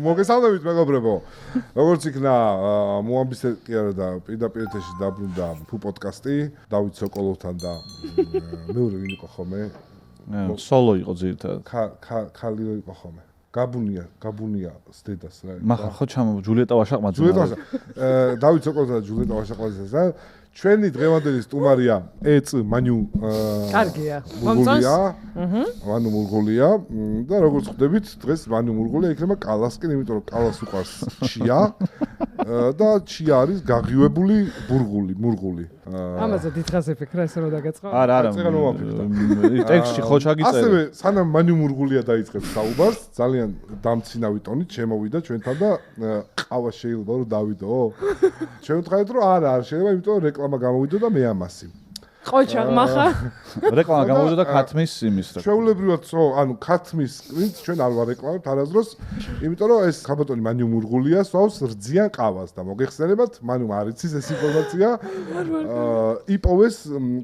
მოგესალმებით მეგობრებო. როგორც იქნა მოამბისე კი არა და პირდაპირ ეთერში დაბრუნდა ფუ პოდკასტი დავით სოკოლოვთან და მეორე ვინ იყო ხოლმე? სოლო იყო ძირითადად. ქალიო იყო ხოლმე. გაბუნია სტედას რა. მაგრამ ხო ჩამო ჯულიეტა ვაშაყმაძე. დავით სოკოლოვთან და ჯულიეტა ვაშაყმაძე. ჩვენი დღევანდელი სტუმარია ეწ მანიუ კარგია. მომწონს? მანუ მურღულია და როგორც ხვდებით დღეს მანუ მურღულია იქნება კალასკენ, იმიტომ რომ კალას უყარს ჩია და ჩია არის გაღივებული მურღული. ამაზე დიდხანს ეფიქრა ესე რომ დაგაწყო. არა. ტექსტში ხო ჩაგიწერე. ასევე სანამ მანუ მურღულია დაიწყებს საუბარს, ძალიან დამცინავი ტონით შემოვიდა ჩვენთან და ყავა შეიძლება რომ დავიდო. ჩვენ ვთქვით რომ არა, არ შეიძლება, იმიტომ რომ რეკლამა გამოვიდო და მე ამასი. ყოჩა მახა. რეკლამა გამოვიდო და ქათმის იმის რა. ჩვეულებრივად ქათმის სკრინს ჩვენ არ ვარეკლამებთ არასდროს, იმიტომ რომ ეს ხაბატონი მანიუ მურღულია, სვავს რძიან ყავას და მოგეხსენებათ, მანუ არ იცის ეს ინფორმაცია. იპოვეს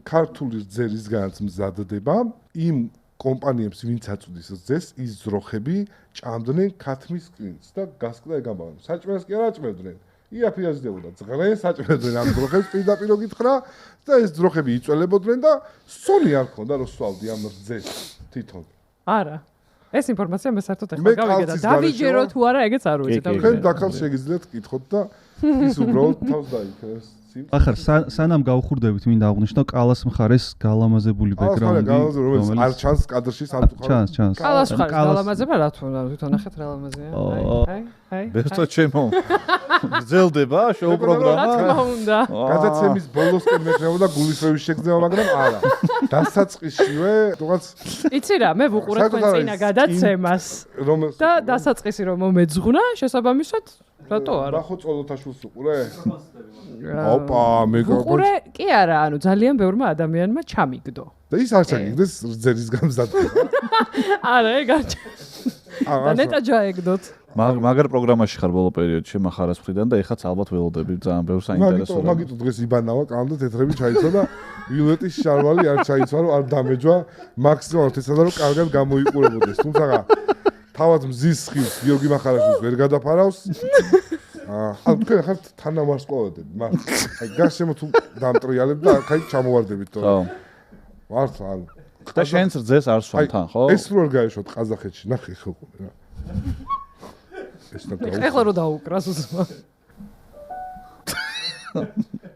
ქართული რძერისგანაც მზადდება იმ კომპანიებს, ვინც აწვდის რძეს, ის ძროხები ჭამდნენ ქათმის სკრინს და გასკდა ეგ ამბავი. საჭმელს კი არ აჭმევდნენ. იაფიაზდებოდა ძღლენ საჭმელდნენ ამ ძროხებს პირდაპირ გითხრა და ეს ძროხები იწველებოდნენ და სონი არ ქონდა რომ სვავდი ამ რძეს თვითონ. არა. ეს ინფორმაცია მე საერთოდ ახლა გავიგე და დავიჯერო თუ არა ეგეც არ ვიცი. თქვენ დაკალს შეგიძლიათ კითხოთ და ის უბრალოდ თავს დაიქრეს. ახლა სანამ გავხურდებით მინდა აღვნიშნო კალას მხარეს გალამაზებული ბექგრაუნდი რომელიც არ ჩანს კადრში სამწუხაროდ. ჩანს. კალას მხარეს გალამაზება რა თქმა უნდა თვითონ ახეთ რა ლამაზია. აი. ბერტო ჩემო. გრძელდება შოუ პროგრამა. რა თქმა უნდა. გადაცემის ბოლოსკენ მექნებოდა გულისრევის შეგრძნება, მაგრამ არა. დასაწყისშივე რაღაც იცი რა, მე ვუყურე თქვენ წინა გადაცემას. და დასაწყისი რომ მომეძღვნა, შესაბამისად რატო არა? რა ხო წოლოთაშვილს უყურე? ოპა, ვუყურე, კი არა, ანუ ძალიან ბევრმა ადამიანმა ჩამიგდო. და ის არ ჩაგიგდეს რძერის გამზადება. არა, ეგ არ და ნეტა ჯაეგდოთ. მაგარ პროგრამაში ხარ ბოლო პერიოდში მახარას მხრიდან და ეხაც ალბათ ველოდები ძალიან ბევრ საინტერესო. მაგიტო დღეს იბანავა, კანდა თეთრები ჩაიცვა და ვილეტის შარვალი არ ჩაიცვა, რომ არ დამეჯვა, მაქსიმალურად ეცადა რომ კარგად გამოიყურებოდეს. თუმცა თავად მზის ხილს გიორგი მახარაშვილს ვერ გადაფარავს. ანუ თქვენ ხართ თანავარსკვლავედები, მაგრამ აი გარშემო თუ დამტრიალებ და აი ჩამოვარდებით თორე. ხო. მართლა ანუ და შენს რძეს არ სვამ თან, ხო? ეს რო არ გაეშოთ ყაზახეთში, ნახე ხო რა. ეს და ეხლა რო დაუკრას უზმა.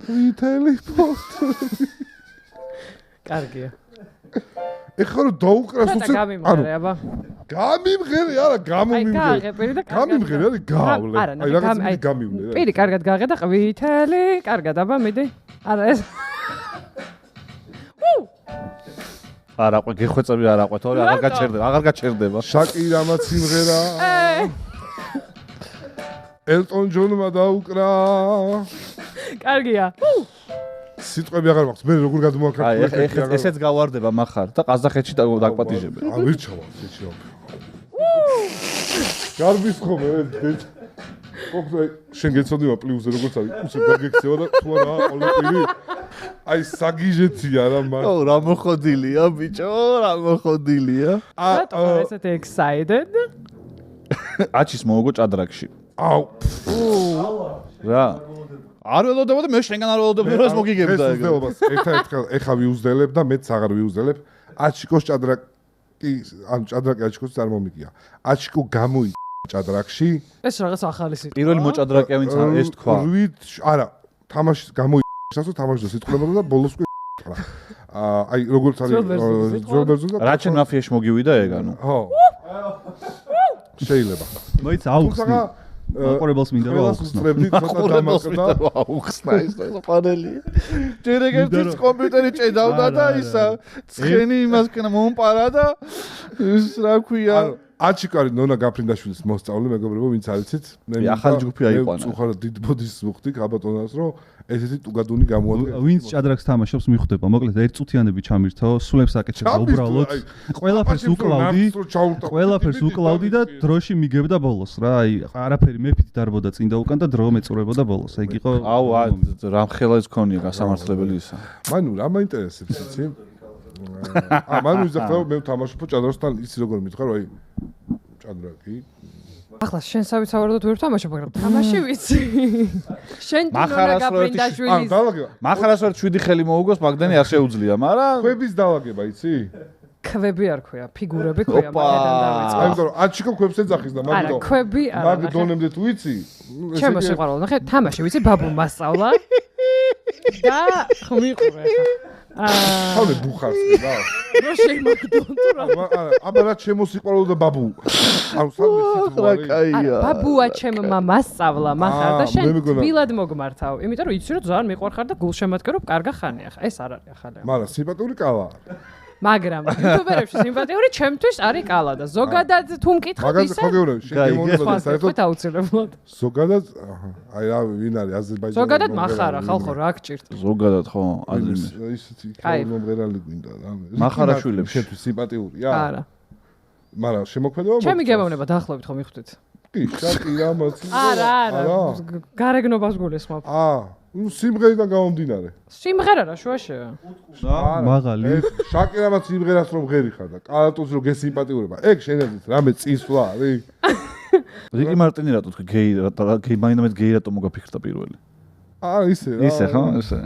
ვიტელი პოსტი. კარგია. ეხლა რო დაუკრას უცებ. გამიმღერე აბა. გამიმღერე, არა, გამომიმღერე. აი, გააღე, პირი და კარგად. გამიმღერე, არის გავლე. აი, რაღაც მიდი გამივნე რა. პირი კარგად გააღე და ყვითელი, კარგად აბა, მიდი. არა ეს. არა, ყო გეხვეწები არა ყო, თორე აღარ გაჩერდება. შაკირამაც სიმღერა. ელტონ ჯონმა დაუკრა. კარგია. სიტყვები აღარ მაქვს. მე როგორ გადმოაქართ? ესეც გავარდება מחარ და ყაზახეთში დაგვაპატიჟებენ. ავირჩავა, შეჩიო. გარბის ხომ ეს ოქრე შენ გეცოდიმა პლუსზე როგორც არის უცებ გაგექცევა და თუ არა ყოლეპირი აი საგიჟეთია რა მაგ ო რა მოხოდილია ბიჭო რა მოხოდილია რატო ესეთი excited აჩის მოგო ჭადრაკში აუ რა არ ველოდებოდი მე შენგან არ ველოდებოდი რას მოგიგებდა ეგ ერთად ეხა ვიუზდელებ და მეც აღარ ვიუზდელებ აჩიკოს ჭადრაკი ანუ ჭადრაკი აჩიკოს არ მომიგია აჩიკო გამოი ჭადრაკში ეს რაღაც ახალი სიტყვა პირველი მოჭადრაკია ვინც ეს თქვა არა თამაში გამოიწასო თამაშზე სიტყვებოდა და ბოლოს აი როგორც არის ზოლბერზო და რაჩენ მაფიაში მოგივიდა ეგ ანუ ხო შეიძლება მოიცა აუხსნი აყურებელს მინდა რომ აუხსნებდით ცოტა დამაკდა აუხსნა ის პანელი ჯერეგერტის კომპიუტერი ჭედავდა და ისა ცხენი იმას კნა მომპარა და ის რა ქვია აჩიკარი ნონა გაფრინდაშვილის მოსწავლე მეგობრებო ვინც არიცით მე ახალი ჯგუფი აიყვანა მე უხარ დიდ ბოდის ვუხდი გაბატონას რომ ესეთი ტუგადუნი გამოადგა ვინც ჭადრაკს თამაშობს მიხვდება მოკლედ ერთწუთიანები ჩამირთო სულებს აკეთებდა უბრალოდ ყველაფერს უკლავდი და დროში მიგებდა ბოლოს რა აი არაფერი მეფით დარბოდა წინ და უკან და დრო მეწურებოდა ბოლოს ეგ იყო აუ რამხელა ის ქონია გასამართლებელი ისა მანუ რა მაინტერესებს იცი მანუ იზახდა მე ვთამაშობ ჭადრაკთან იცი როგორ მითხრა რომ აი ჭადრაკი ახლა შენ სავიცავარდოდ ვერ თამაშობ, მაგრამ თამაში ვიცი. შენ თვითონ გაფრინდაშვილის. მახარას ვერ 7 ხელი მოუგოს, მაგდანი არ შეუძლია, მაგრამ ქვების დავაგება, იცი? ქვები არ ქვია, ფიგურები ქვია, მაგედან დავიწყე. აი, იმიტომ რომ აჩიკო ქვებს ეძახის და მაგდო. არა, ქვები არა. მაგ დონემდე თუ ვიცი? ჩემო სიყვარული, ნახე, თამაში ვიცი, ბაბუ მასწავლა. და ხმიყურე ხა. თავი ბუხარს და. რა შემოგდონ თუ რა. აბა რა ჩემო სიყვარული და ბაბუ. ანუ სამი სიტყვარი. არა, ბაბუა ჩემმა მასწავლა מחარ და შენ თბილად მოგმართავ. იმიტომ რომ იცი რომ ძალიან მიყვარხარ და გულშემატკივრობ, კარგა ხანია ხა. ეს არ არის ახალი. მაგრამ სიმპათიური კალა. მაგრამ იუთუბერებში სიმპათიური ჩემთვის არის კალა და ზოგადად თუ მკითხავ მაგაზე ხოგეურები შეგემონება და საერთოდ აუცილებლად. ზოგადად აი რა ვინ არის აზერბაიჯანი. ზოგადად מחარა ხალხო რა გჭირთ. ზოგადად ხო აზერბაიჯანი. ისეთი მომღერალი გვინდა რა. მახარაშვილებს შეთვის სიმპათიურია? არა. მაგრამ შემოქმედება ჩემი გემოვნება დაახლოებით ხო მიხვდით? კი, შაკი რა მოცი. არა. გარეგნობას გულისხმობ. ნუ სიმღერიდან გამომდინარე. სიმღერა რა შუაშია. მაღალი. შაკი რამაც სიმღერას რომ ღერი ხარ და კალატოს რომ გესიმპათიურება. ეგ შენებიც რამე წინსვლა არის. რიგი მარტინი რატო თქვი გეი რატო მაინდამეთ გეი რატო მოგაფიქრდა პირველი? ისე რა. ისე ხო? ისე.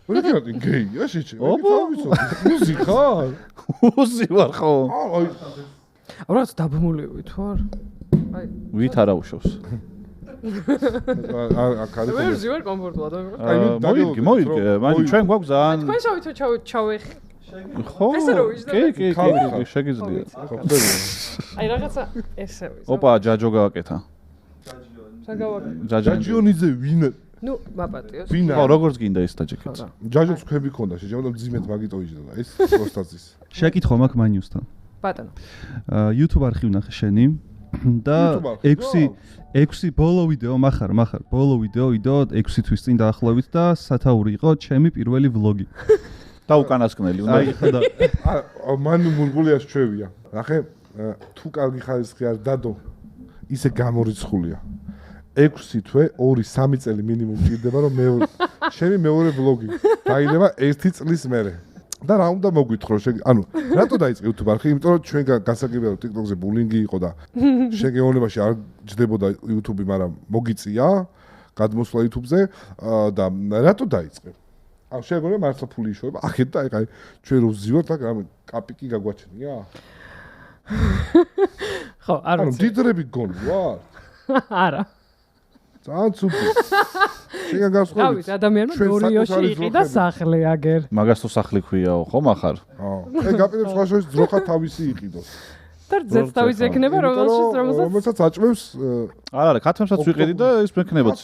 რიგი მარტინი გეია შეჭე. მუსიკა ხარ? უზი ვარ ხო? აი. რა დაბმული თუ არ? აი. ვით არა უშავს. აკარი. ვერ ზივარ კომფორტულად. მოიდგე, მაგრამ ჩვენ გვაქვს ძალიან თქვენ შევით ჩავეხ. ხო? ესე რო ვიჯდა. კი, შეგიძლია. აი რაღაცა ესე ვიზა. ოპა, ჯაჯო გააკეთა. საგავაკეთე. ჯაჯიონიძე ვინ? ნუ მაპატიოს. ხო, როგორც გინდა ეს დაჯეკეთ. ჯაჯოს ქვები ქონდა, შეჭამდა ძიმეთ მაგიტო იჯდა და ეს პოსტაზის. შეკითხვა მაქვს მანიუსთან. ბატონო. YouTube არქივ ნახე შენი და 6 ბოლო ვიდეო מחარ ბოლო ვიდეო 6 თვის წინ დაახლოებით და სათაური იყო ჩემი პირველი ვლოგი. და უკანასკნელი უნდა იხდა. მან მურგულიას ჩვევია. ნახე, თუ კარგი ხარისხი არ დადო, ისე გამორიცხულია. 6 თვე 2-3 წელი მინიმუმ ჭირდება რომ ჩემი მეორე ვლოგი დაიდება 1 წლის მერე. და რა უნდა მოგვითხოვრო ანუ რატო დაიწყე YouTube არხი? იმიტომ რომ ჩვენ გასაგებია რომ TikTok-ზე ბულინგი იყო და შეგეონებაში არ ჯდებოდა YouTube-ი, მაგრამ მოგიწია გადმოსვლა YouTube-ზე და რატო დაიწყე? ანუ შეგონე მართლა ფული იშოვება. ახეთ და აი ჩვენ რო ვზივართ აქ რამე კაპიკი გაგვაჩნია? ხო, არ ანუ ვიცი. დიდრები გონი ვარ? არა. ძალიან ცუდი. შეგან გასხოვი. რავი, ადამიანმა ნორიოში იყიდა სახლი აგერ. მაგას თუ სახლი ქვიაო, ხო מחარ? ეგ გაპირებს სხვა შორის ძროხა თავისი იყიდოს. და ძეც თავისი ექნება, რომელსაც აჭმევს არა, ქათმესაც ვიყიდი და ის მექნებათ.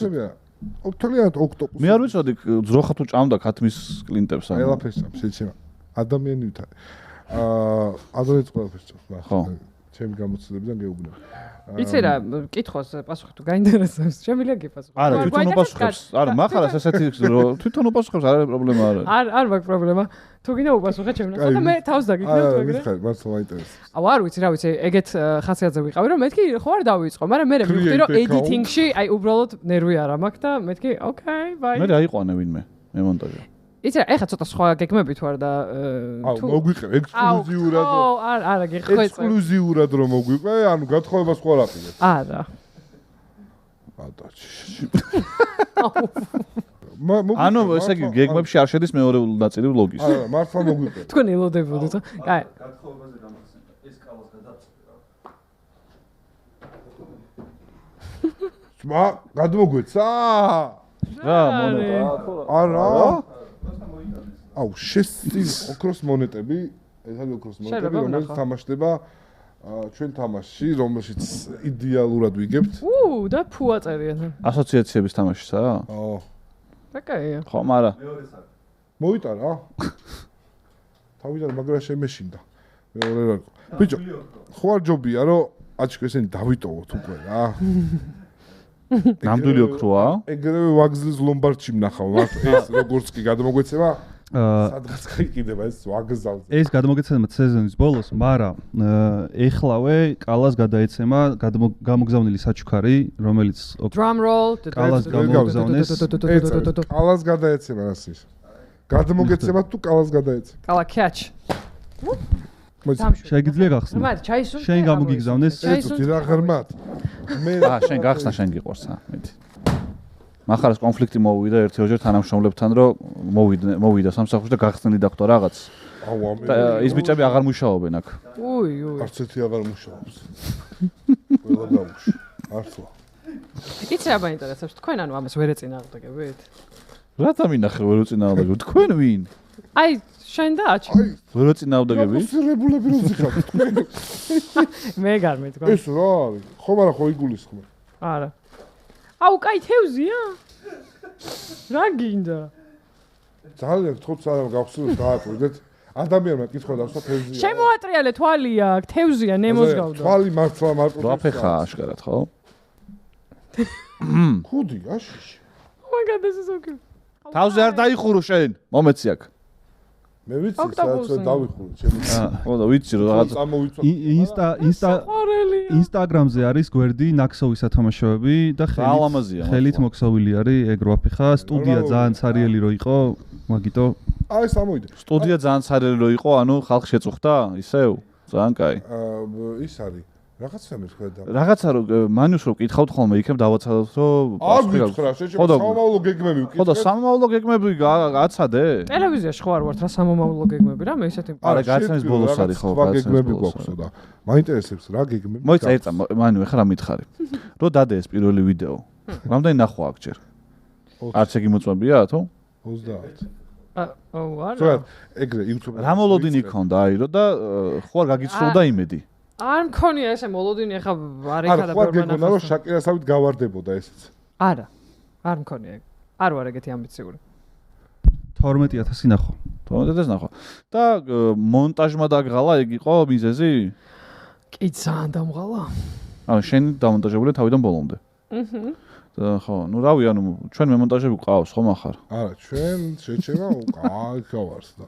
ოქტომბერად ოქტოპუსი. მე არ ვიცოდი ძროხა თუ ჭამდა ქათმის კლინტებს ანუ. ყველაფერს ჭამს, შეჩემა. ადამიანი ვით არის. ადრეც ყველაფერს ჭამს. ხო. ჩემი გამოცდილებიდან გეუბნები. იცი რა, კითხოს პასუხი თუ გაინტერესებს, შემიძლია გიპასუხო. არა, თვითონ უპასუხებს. არა, מחარას ესეთი თვითონ უპასუხებს, არა პრობლემა არა. არ მაქვს პრობლემა. თუ გინდა უპასუხე ჩემს, ხოდა მე თავს დაგიქნევ თუ ეგრე. არა, მართლა მაინტერესებს. აუ არ ვიცი, რა ვიცი, ეგეთ ხასიათზე ვიყავი, რომ მეთქი ხო არ დავიწყო, მაგრამ მე მივხვდი რომ editing-ში აი უბრალოდ ნერვი არ მაქვს და მეთქი, ოკეი, ბაი. მე დაიყვანე ვინმე, მე მონტაჟი. იცი რა, ეხლა ცოტა სხვა გეგმები თუ არ და თუ მოგვიყევ ექსკლუზიურად რომ არა გიხვეწე. ექსკლუზიურად რომ მოგვიყევ, ანუ გათხოვებას ხო არ აპირებ. არა. ანუ ესე იგი გეგმებში არ შედის მეორე ნაწილი ვლოგის. არა, მართლა მოგვიყევ. თქვენ ელოდებოდეთ, აი. გათხოვებაზე გამახსენდა ეს კალას გადაწყვეტა. სმა, გადმოგვეცა? რა, მონეტა. არა. აუ, შესწირ ოქროს მონეტები, ეს არის ოქროს მონეტები, რომელიც თამაშდება ჩვენ თამაშში, რომელშიც იდეალურად ვიგებთ. და ფუ აწერიან. ასოციაციების თამაშისა? ოკეი. ხო, მაგრამ მოიტარა. თავიდან მაგრა შემეშინდა. მეორე რა. ბიჭო, ხო არ ჯობია რომ აჩქო ესენი დავიტოვოთ უკვე რა. ნამდვილი ოქროა? ეგრევე ვაგზლის ლომბარდში ვნახავ, ეს როგორც კი გადმოგვეცემა სადღაც გაიყიდება ეს ვაგზალზე. ეს გადმოგეცემა სეზონის ბოლოს, მაგრამ ეხლავე კალას გადაეცემა გამოგზავნილი საჩუქარი, რომელიც drum roll კალას გამოგზავნეს. კალას გადაეცემა რას ის? გადმოგეცემა თუ კალას გადაეცემა? კალა catch. შეგიძლია გახსნა. მათ ჩაისუნ. შენ გამოგიგზავნეს. ეცუთი რა ღრმად. მე შენ გახსნა შენ გიყვარს მეტი. მახარას კონფლიქტი მოვიდა ერთ-ერთჯერ თანამშრომლებთან რომ მოვიდა სამსახურში და გახსნილი დახვდა რაღაც. ის ბიჭები აღარ მუშაობენ აქ. არც ერთი აღარ მუშაობს. ყველა გამოში. არცო. იცი რა მაინტერესებს თქვენ ანუ ამას ვერ ეწინააღმდეგებით? რა დამინახე ვერ ეწინააღმდეგებით? თქვენ ვინ? აი შენ და აჩი. ვერ ეწინააღმდეგებით? სირებულები რო ზიხავთ თქვენ. მე გარმეთქვა. ეს რა არის? ხომ არა ხო იგულისხმე. არა. აუ კაი თევზია? რა გინდა? ძალიან თხოვთ სანამ გავხსნით გააკვირდეთ. ადამიანმა კითხვა დასვა თევზია. შემოატრიალე თვალი აქ, თევზია ნემოს გავდა. თვალი მართლა მარტო. რაფეხა აშკარად ხო? ხუდი აშიში. Oh my god, this is so cute. თავზე არ დაიხურო შენ. მომეცი აქ. მე ვიცი სადაც დავიხურო ჩემი. ხო და ვიცი რომ რაღაც ინსტაგრამზე არის გვერდი ნაქსოვის სათამაშოები და ხელით მოქსოვილი არის ეგ რაფეხა სტუდია ძალიან ცარიელი რო იყო მაგიტო აი ეს ამოვიდა. სტუდია ძალიან ცარიელი რო იყო, ანუ ხალხი შეწუხდა ისევ ძალიან კაი. ის არის რაღაცა მეთქვა. რაღაცა რომ მანიუს რო კითხავთ ხოლმე იქებ დავაცადოთ რომ არ გითხრა შეჭება სამომავლო გეგმები ვკითხე. ხო და სამომავლო გეგმები გაცადე? ტელევიზიაში ხო არ ვართ რა სამომავლო გეგმები რა მე ისეთი. არა გაცემის ბოლოს არის ხო გეგმები გვაქვსო და მაინტერესებს რა გეგმები. მოიცა ერთა მანიუ ეხლა რა მითხარი. რო დადე ეს პირველი ვიდეო. რამდენი ნახვა აქ ჯერ? არც ეგ მოწმებია თუ? 30. არა. ეგრე YouTube-ზე. რა მოლოდინი ქონდა აირო და ხო არ გაგიცხოვდა იმედი? არ მქონია ესე მოლოდინი ახლა არ ეხა და ბერმანა. არა, ხო გეგონა რომ შაკირასავით გავარდებოდა ესეც. არა. არ მქონია ეგ. არ ვარ ეგეთი ამბიციური. 12000 ნახვა. 12000 ნახვა. და მონტაჟმა დაგღალა ეგ იყო მიზეზი? კი ძალიან დამღალა. ანუ შენ დამონტაჟებული თავიდან ბოლომდე. ხო, ნუ რავი, ანუ ჩვენ მემონტაჟები გვყავს ხომ ახარ? არა, ჩვენ შეჭება კაი გავარს და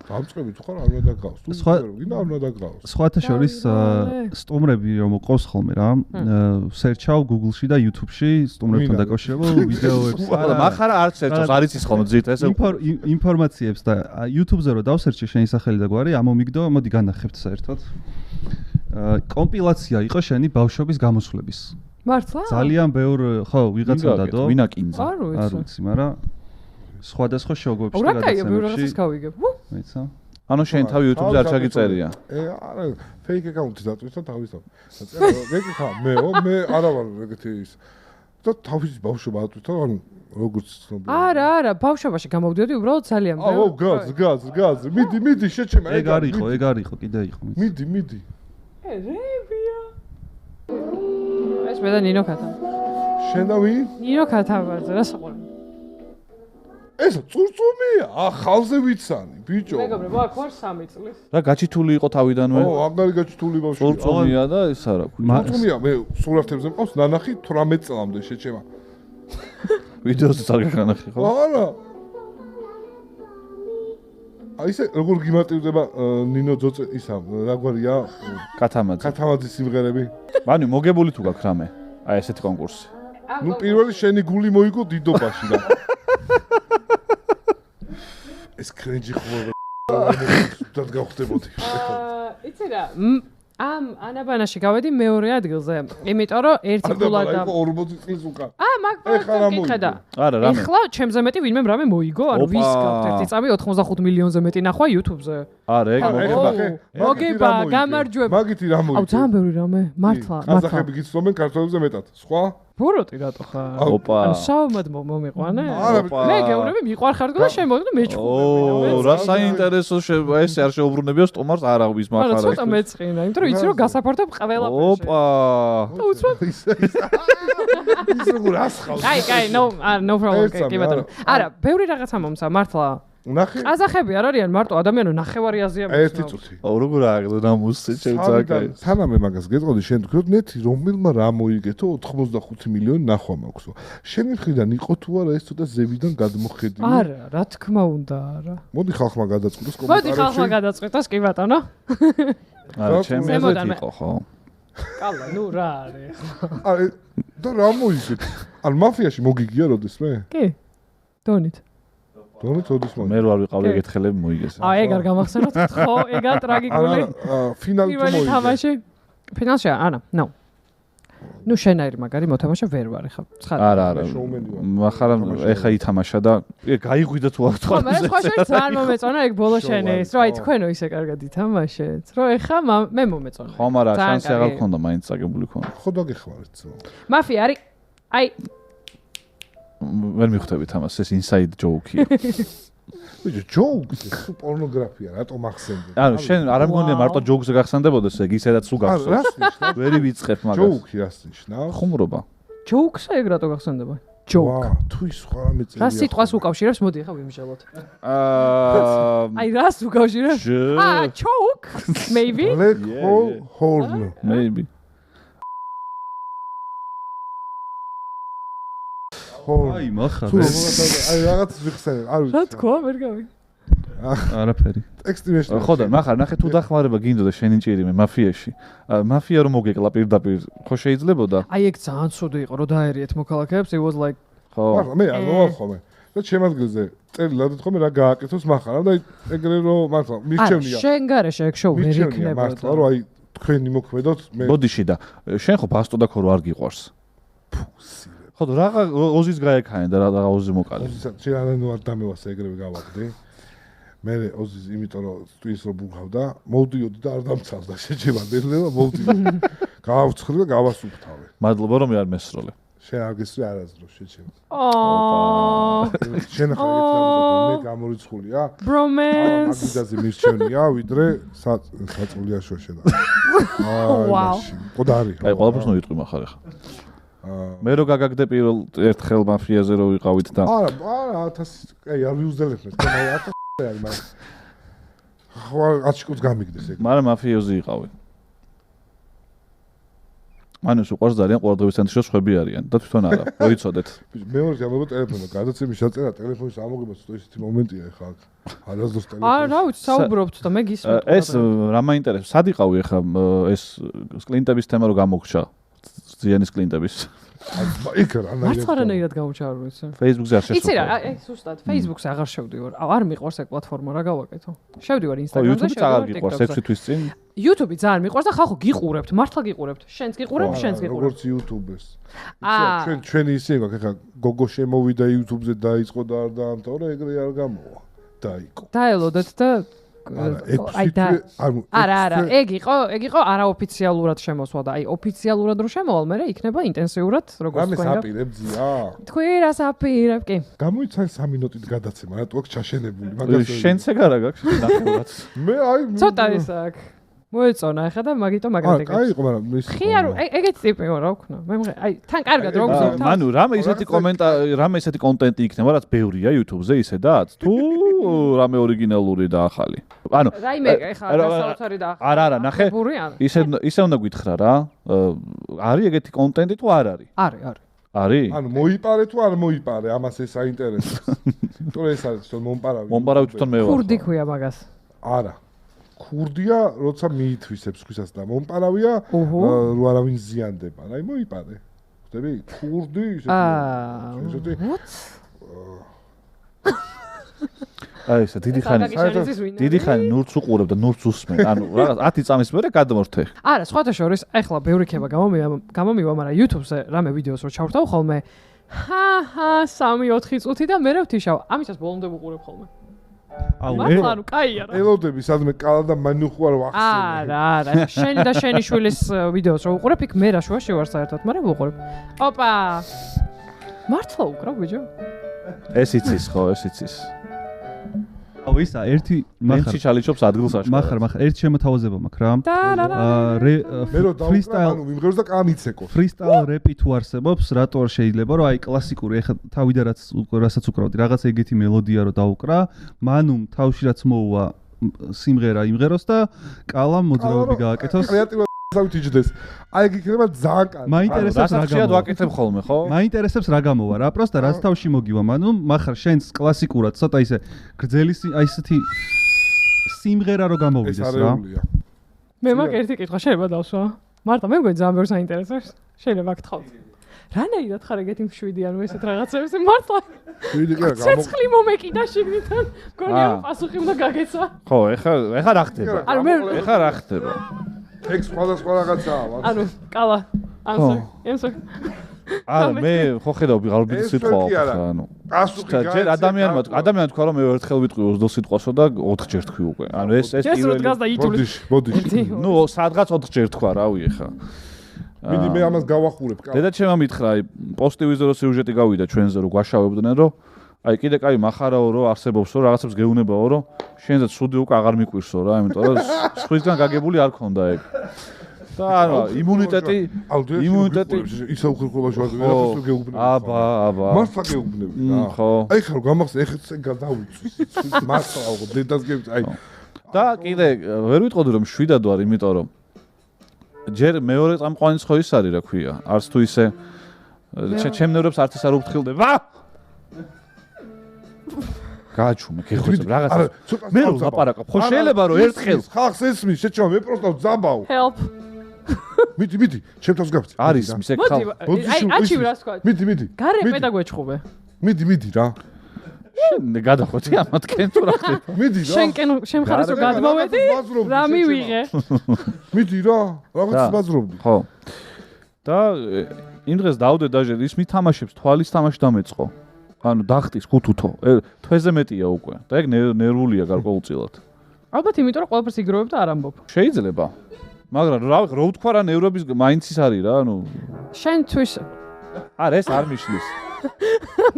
დამწყები თუ ხარ არ უნდა გავს. თუ ვინ არ უნდა გავს. სხვათა შორის სტუმრები რომ ყავს ხოლმე რა, სერჩავ Google-ში და YouTube-ში სტუმრებთან დაკავშირებულ ვიდეოებს. არა, მახარა არც ერთს არ იცის ხოლმე ძირთ ესე. ინფორმაციებს და YouTube-ზე რომ დავსერჩე შენი სახელი და გვარი, ამომიგდო, მოდი განახებთ საერთოდ. კომპილაცია იყო შენი ბავშვობის გამოსვლების. მართლა? ძალიან ბევრ ხო ვიღაცა დადო. ვინაკინზე. არ ვიცი, მაგრამ სხვადასხვა შოგვებში და გადაცემებში. რა კაია, ბევრ რაღაცას გავიგებ. მეცა. ანუ შენ თავი YouTube-ზე არ ჩაგიწერია. არა, fake account-ი დაწვით და თავის. ეგ ხა მე არა ვარ ეგეთი ის. და თავის ბავშვობა ატვით, ანუ როგორც ცნობილი. არა, ბავშვობაში გამოვდიოდი უბრალოდ ძალიან ბევრ. აუ, გაზ. მიდი, შეჩემა. ეგ არ იყო, კიდე იყო. მიდი. რებია. ეს მე და ნინო ქათა. შენ და ვინ? ნინო ქათავაზე რა საყვარელი. ეს წურწუმია, ახალზე ვიცანი, ბიჭო. მეგობრებო, აქ ვარ 3 წლის. რა გაჩითული იყო თავიდანვე? ო, აღარი გაჩითული ბავშვი. წურწუმია და ეს არა. წურწუმია, მე სურათებზე მყავს ნანახი 18 წლამდე შეჭემა. ვიდეოსაც არ გაგანახი ხო? არა. აი ესე როგორ გიმატივდება ნინო ძოწე ისა, რა გვარია? კათამაძის სიმღერები. მანუ მოგებული თუ გაქვს რამე? აი ესეთი კონკურსი. ნუ პირველი შენი გული მოიგო დიდობაში და ეს კრენჯი ხმობა და გავხდებოდი. იცი რა, ამ ანაბანაში გავედი მეორე ადგილზე, იმიტომ რომ ერთი ფულა და 40 წლის უკან. მაგ მოკითხა. არა, რამე. ეხლა ჩემზე მეტი ვინმე რამე მოიგო, ანუ ვის გაქვთ ერთი წამი 85 მილიონზე მეტი ნახვა YouTube-ზე. არა, ეგ მოგება, გამარჯვება. მაგითი რა მოიგო? აუ, ძალიან ბევრი რამე, მართლა. ყაზახები გიცნობენ ქართველებზე მეტად. სხვა? ბოროტი რატო ხარ? ოპა. ანუ საომად მომიყვანე? არა, მე გეუბნები მიყვარხარ და შენ მოგდა მეჩხუბები. რა საინტერესო ეს არ შეუბრუნებია სტუმარს არავის მახარა. არა, ცოტა მეწყინა, იმიტომ რომ იცი რომ გასაფართებ ყველაფერში. ოპა. ის როგორ ასხავს? კაი, no problem. კი ბატონო. არა, ბევრი რაღაცა მომცა, მართლა. ნახე? ყაზახები არ არიან მარტო ადამიანო ნახევარი აზიები. ერთი წუთი. აუ როგორ აღგდო ნამუსი შევცაკაი. სანამ მაგას გეტყოდი შენ თქვი ნეთი რომელმა რა მოიგეთო 85 მილიონი ნახვა მაქვსო. შენი მხრიდან იყო თუ არა ეს ცოტა ზევიდან გადმოხედილი? არა, რა თქმა უნდა, არა. მოდი ხალხმა გადაწყვიტოს კომენტარებში. მოდი ხალხმა გადაწყვიტოს კი ბატონო. არა, ჩემი აზრით იყო ხო? კალა, ნუ რა არის? არა, და რა მოიგეთ? ან მაფიაში მოგიგია როდესმე? კი. დონით. დონე თოდის მოიგე. მე რო არ ვიყავი ეგეთ ხელები მოიგეს. ეგ არ გამახსენოთ ხო, ეგა ტრაგიკული. ფინალი თუ მოიგე. თამაში. ფინალში არა, no. ნუ შენაირი მაგარი მოთამაშე ვერ ვარ ხა. არა. მაგრამ ეხა ითამაშა და გაიღვიდა თუ არ თქვა. მე სხვა შენ ძალიან მომეწონა ეგ ბოლო შენეის, რომ აი თქვენო ისე კარგად ითამაშეთ, რომ ეხა მე მომეწონა. ხო, მაგრამ შანსი აღარ ქონდა, მაინც წაგებული ქონდა. ხო დაგეხმარეთ ზო. მაფია არის აი ვერ მიხვდებით ამას, ეს inside joke-ია. ბიჭო, ჯოუკს ეს პორნოგრაფია, რატომ ახსენდება? ანუ შენ არ მგონია მარტო ჯოუკზე გახსენდებოდეს ეგ ისედაც სულ გახსოვს. ვერი ვიწყებ მაგას. ჯოუკი რას ნიშნავს? ხუმრობა. ჯოუქსა ეგ რატო გახსენდება? ჯოუკ. თუ ის სხვა რამე წერია. რა სიტყვას უკავშირებს? მოდი ახლა ვიმჟელოთ. აი რას უკავშირებს? J. ჯოუკ? Maybe? Black horn. Maybe. აი מחარ აი რაღაც ვიხსენებ არ ვიცი რა თქვა ვერ გავიგე არაფერი ტექსტი მეშ ხო და מחარ ნახე თუ დახმარება გინდოდა შენი ჭირიმე მაფიაში მაფია რომ მოგეკლა პირდაპირ ხო შეიძლებოდა აი ეგ ძალიან ცუდი იყო რომ დაერიეთ მოქალაქეებს it was like ხო მაგრამ მე არ მომახომე და ჩემ ადგილზე წელი ლადოთ ხოლმე რა გააკეთოს מחარ და ეგრე რომ მართლა მირჩევნია შენ გარეშე ეგ შოუ ვერ იქნებოდა მართლა რომ აი თქვენი მოქმედოთ მე ბოდიში და შენ ხო ბასტო და ხო რო არ გიყვარს ხო და რაღა ოზის გაეკაენ და რაღა ოზი მოკალე შენ არ არ დამევასე ეგრევე გავაგდი მე ოზის იმიტომ რომ ტვინს რო ბუღავდა მოვდიოდი და არ დამცავდა შეჭება დედლება მოვდიოდი გავავცხრი და გავასუფთავე მადლობა რომ არ მესროლე შენ არ გესწრე არასდროს შეჭება შენ ახლა მე გამორიცხულია bromance მაგიდაზე მირჩევნია ვიდრე საწულიაშო შედა ვაუ ყოდარი აი ყველაფერს ნოიტყვი מחარ ახლა მე რო გაგაგდე პირველ ერთხელ მაფიაზე რო ვიყავით და არა 1000 აი არ ვიუზდელებ მე თქო აი 1000 არის მაგრამ ხო აჩიკუს გამიგდეს ეგ მაგრამ მაფიოზი იყავი მანუს უყურს ძალიან ყოველდღიურ ცენტრში რომ ხვები არიან და თვითონ არა მოიცოდეთ მეორე გამოგო ტელეფონი გადაცემის შეწერა ტელეფონის ამოგებას თუ ისეთი მომენტია ხა არასდროს ტელეფონი არა ვიცი საუბრობთ და მე გისმენთ ეს რა მაინტერესებს სად იყავი ახლა ეს კლინტების თემა რო გამოგჩა ზიანის კლინტების იქ რა მარცხარანაირად გამოჩა არ ვიცი Facebook-ზე არ იცი რა შესაძლოა აი ზუსტად Facebook-ზე აღარ შევდივარ არ მიყვარს ეგ პლატფორმა რა გავაკეთო შევდივარ Instagram-ზე YouTube-ზე აღარ გიყვარს 6 თვის წინ YouTube-ი ძალიან მიყვარს და ხალხო გიყურებთ მართლა გიყურებთ შენს გიყურებ შენს გიყურებ როგორც YouTube-ს ჩვენი ისე აქვს ახლა გოგო შემოვიდა YouTube-ზე დაიწყო და არ დაამთავრა ეგრე არ გამოვა დაიკო დაელოდეთ და აი და არა ეგ იყო არაოფიციალურად შემოსვა და აი ოფიციალურად რო შემოვალ მე იქნება ინტენსიურად როგორც თქვენ რამეს აპირებძია თქვი რას აპირებ კი გამოიცან 3 მინუტით გადაცემა რატო აქ ჩაშენებული მაგას შენც ეგ არა გაქვს ნახევრად მე აი ცოტა ის აქ მოეწონა ახლა და მაგიტომ მაგათ ეგ აი იყო მაგრამ ის ხიარო ეგეც ტიპი რა ვქნა მე აი თან კარგად რო გზავ მანუ რამე ისეთი კომენტარი რამე ისეთი კონტენტი იქნება რაც ბევრია YouTube-ზე ისედაც თუ რამე ორიგინალური და ახალი ანუ რაიმე ეხა დასაოცარი და არა ნახე ისე უნდა გითხრა რა არის ეგეთი კონტენტი თუ არ არის არის ანუ მოიპარე თუ არ მოიპარე ამას ეს აინტერესებს თუ ეს არის თვითონ მომპარავი თვითონ მე ვარ ქურდი ქვია მაგას არა ქურდია როცა მიითვისებს ქვისას და მომპარავია რო არავინ ზიანდება აი მოიპარე ხდები ქურდი ისეთი აი ეს დიდი ხანი ნურც უყურებ და ნურც usმენ ანუ რაღაც 10 წამის მერე გადმორთე არა სხვათა შორის ეხლა ბევრი ქება გამომივა მაგრამ YouTube-ზე რამე ვიდეოს რო ჩავრთავ ხოლმე 3-4 წუთი და მე ვთიშავ ამისას ბოლომდე ვუყურებ ხოლმე მართლა კაია რა ელოდები სადმე კალა და მანუხვა რო ახსენე არა შენი და შენი შვილის ვიდეოს რო უყურებ იქ მე რა შუაში ვარ საერთოდ მაგრამ ვუყურებ ოპა მართლა უკრავ ბიჭო ეს იცის ხო ეს იცის აუ ისა ერთი მახარ ჩალიჩობს ადგილს აშკარად მახარ ერთი შემოთავაზება მაქვს რა მე რო დავუკრავ ანუ მიმღეროს და კამიცეკო ფრისტაილ რეპი თუ არსებობს რატო არ შეიძლება რომ აი კლასიკური ეხა თავიდან რასაც უკრავდი რაღაც ეგეთი მელოდია რო დაუკრა მანუმ თავში რაც მოუვა სიმღერა იმღეროს და კალამ მოძრაობები გააკეთოს კრეატიულად დავიჯდეს აი ეგ იქნება ძალიან კარგი მაინტერესებს რა გამოვა ვაკეთებ ხოლმე ხო მაინტერესებს რა გამოვა რა პროსტა რაც თავში მოგივა მანუ מחარ შენს კლასიკურად ცოტა ისე გრძელი აი ესეთი სიმღერა რო გამოვიდეს რა მე მაგ ერთი კითხვა შეიძლება დავსვა მარტო მე მგონი ძალიან ბევრს აინტერესებს შეიძლება გთხოვთ რანაირად ხარ ეგეთი მშვიდი ანუ ესეთ რაღაცებს მართლა შვიდი კი არა ცეცხლი მომეკიდა შიგნიდან გონია რომ პასუხი უნდა გაგეცა ხო ეხა რა ხდება ანუ მე ეხა რა ხდება ეგ სხვადასხვა რაღაცაა ანუ კალა answer მე ხო ხედავ ვიღალბით სიტყვა ანუ ჯერ ადამიანმა თქვა რომ მე ერთხელ ვიტყვი 20 სიტყვასო და 4 ჯერ თქვი უკვე ანუ ეს პირველი ბოდიში ნუ სადღაც 4 ჯერ თქვა რავი ეხა მიდი მე ამას გავახურებ დედაჩემმა მითხრა აი პოსტივიზე რო სიუჟეტი გავიდა ჩვენზე რო გვაშავებდნენ რომ აი კიდე კაი מחარაო რო არსებობსო რაღაცებს გეუნებაო რომ შენზე ცუდი უკვე აღარ მიკვირსო რა იმიტომ რომ სხვისგან გაგებული არ ქონდა ეგ და ანუ იმუნიტეტი ისა უხერხულობაში ვარ ვერაფერს გეუბნები აბა მართლა გეუბნები რა ხო აი ხარ გამახსენე ეხეთ გადავიწვის მართლა აღვ დედას გეუბნები აი და კიდე ვერ ვიტყოდი რომ შვიდად ვარ იმიტომ რომ ჯერ მეორე წამყვანი ხო ის არის რა ქვია არც თუ ისე ჩემ ნევრებს არც ის არ უფრთხილდება გააჩუმე გეხვეწებ რაღაცა მე რო ლაპარაკობ ხო შეიძლება რომ ერთხელ ხალხს ესმის შეჭამ მე პროსტა ძაბავ help მიდი ჩემთავს გაფიცე არის ისე ხალხი აი აჩი რა თქვა მიდი გარე პედაგოგიჩხუბე მიდი რა შენ გადახოთი ამათ კენ თუ რა ხდება მიდი რა შენ ხარ ეს რომ გადმოვედი რა მივიღე მიდი რა რაღაც ბაზრობდი ხო და იმ დღეს დავდე დაჟე ის მითამაშებს თვალის თამაში დამეწყო ანუ დახტის ხუთუთო თვეზე მეტია უკვე და ეგ ნერვულია გარკვეულწილად ალბათ იმიტომ რომ ყველაფერს იგროვებ და არ ამბობ შეიძლება მაგრამ რა ვთქვა რა ნევრობის მაინც ის არის რა ანუ შენთვის არა ეს არ მიშლის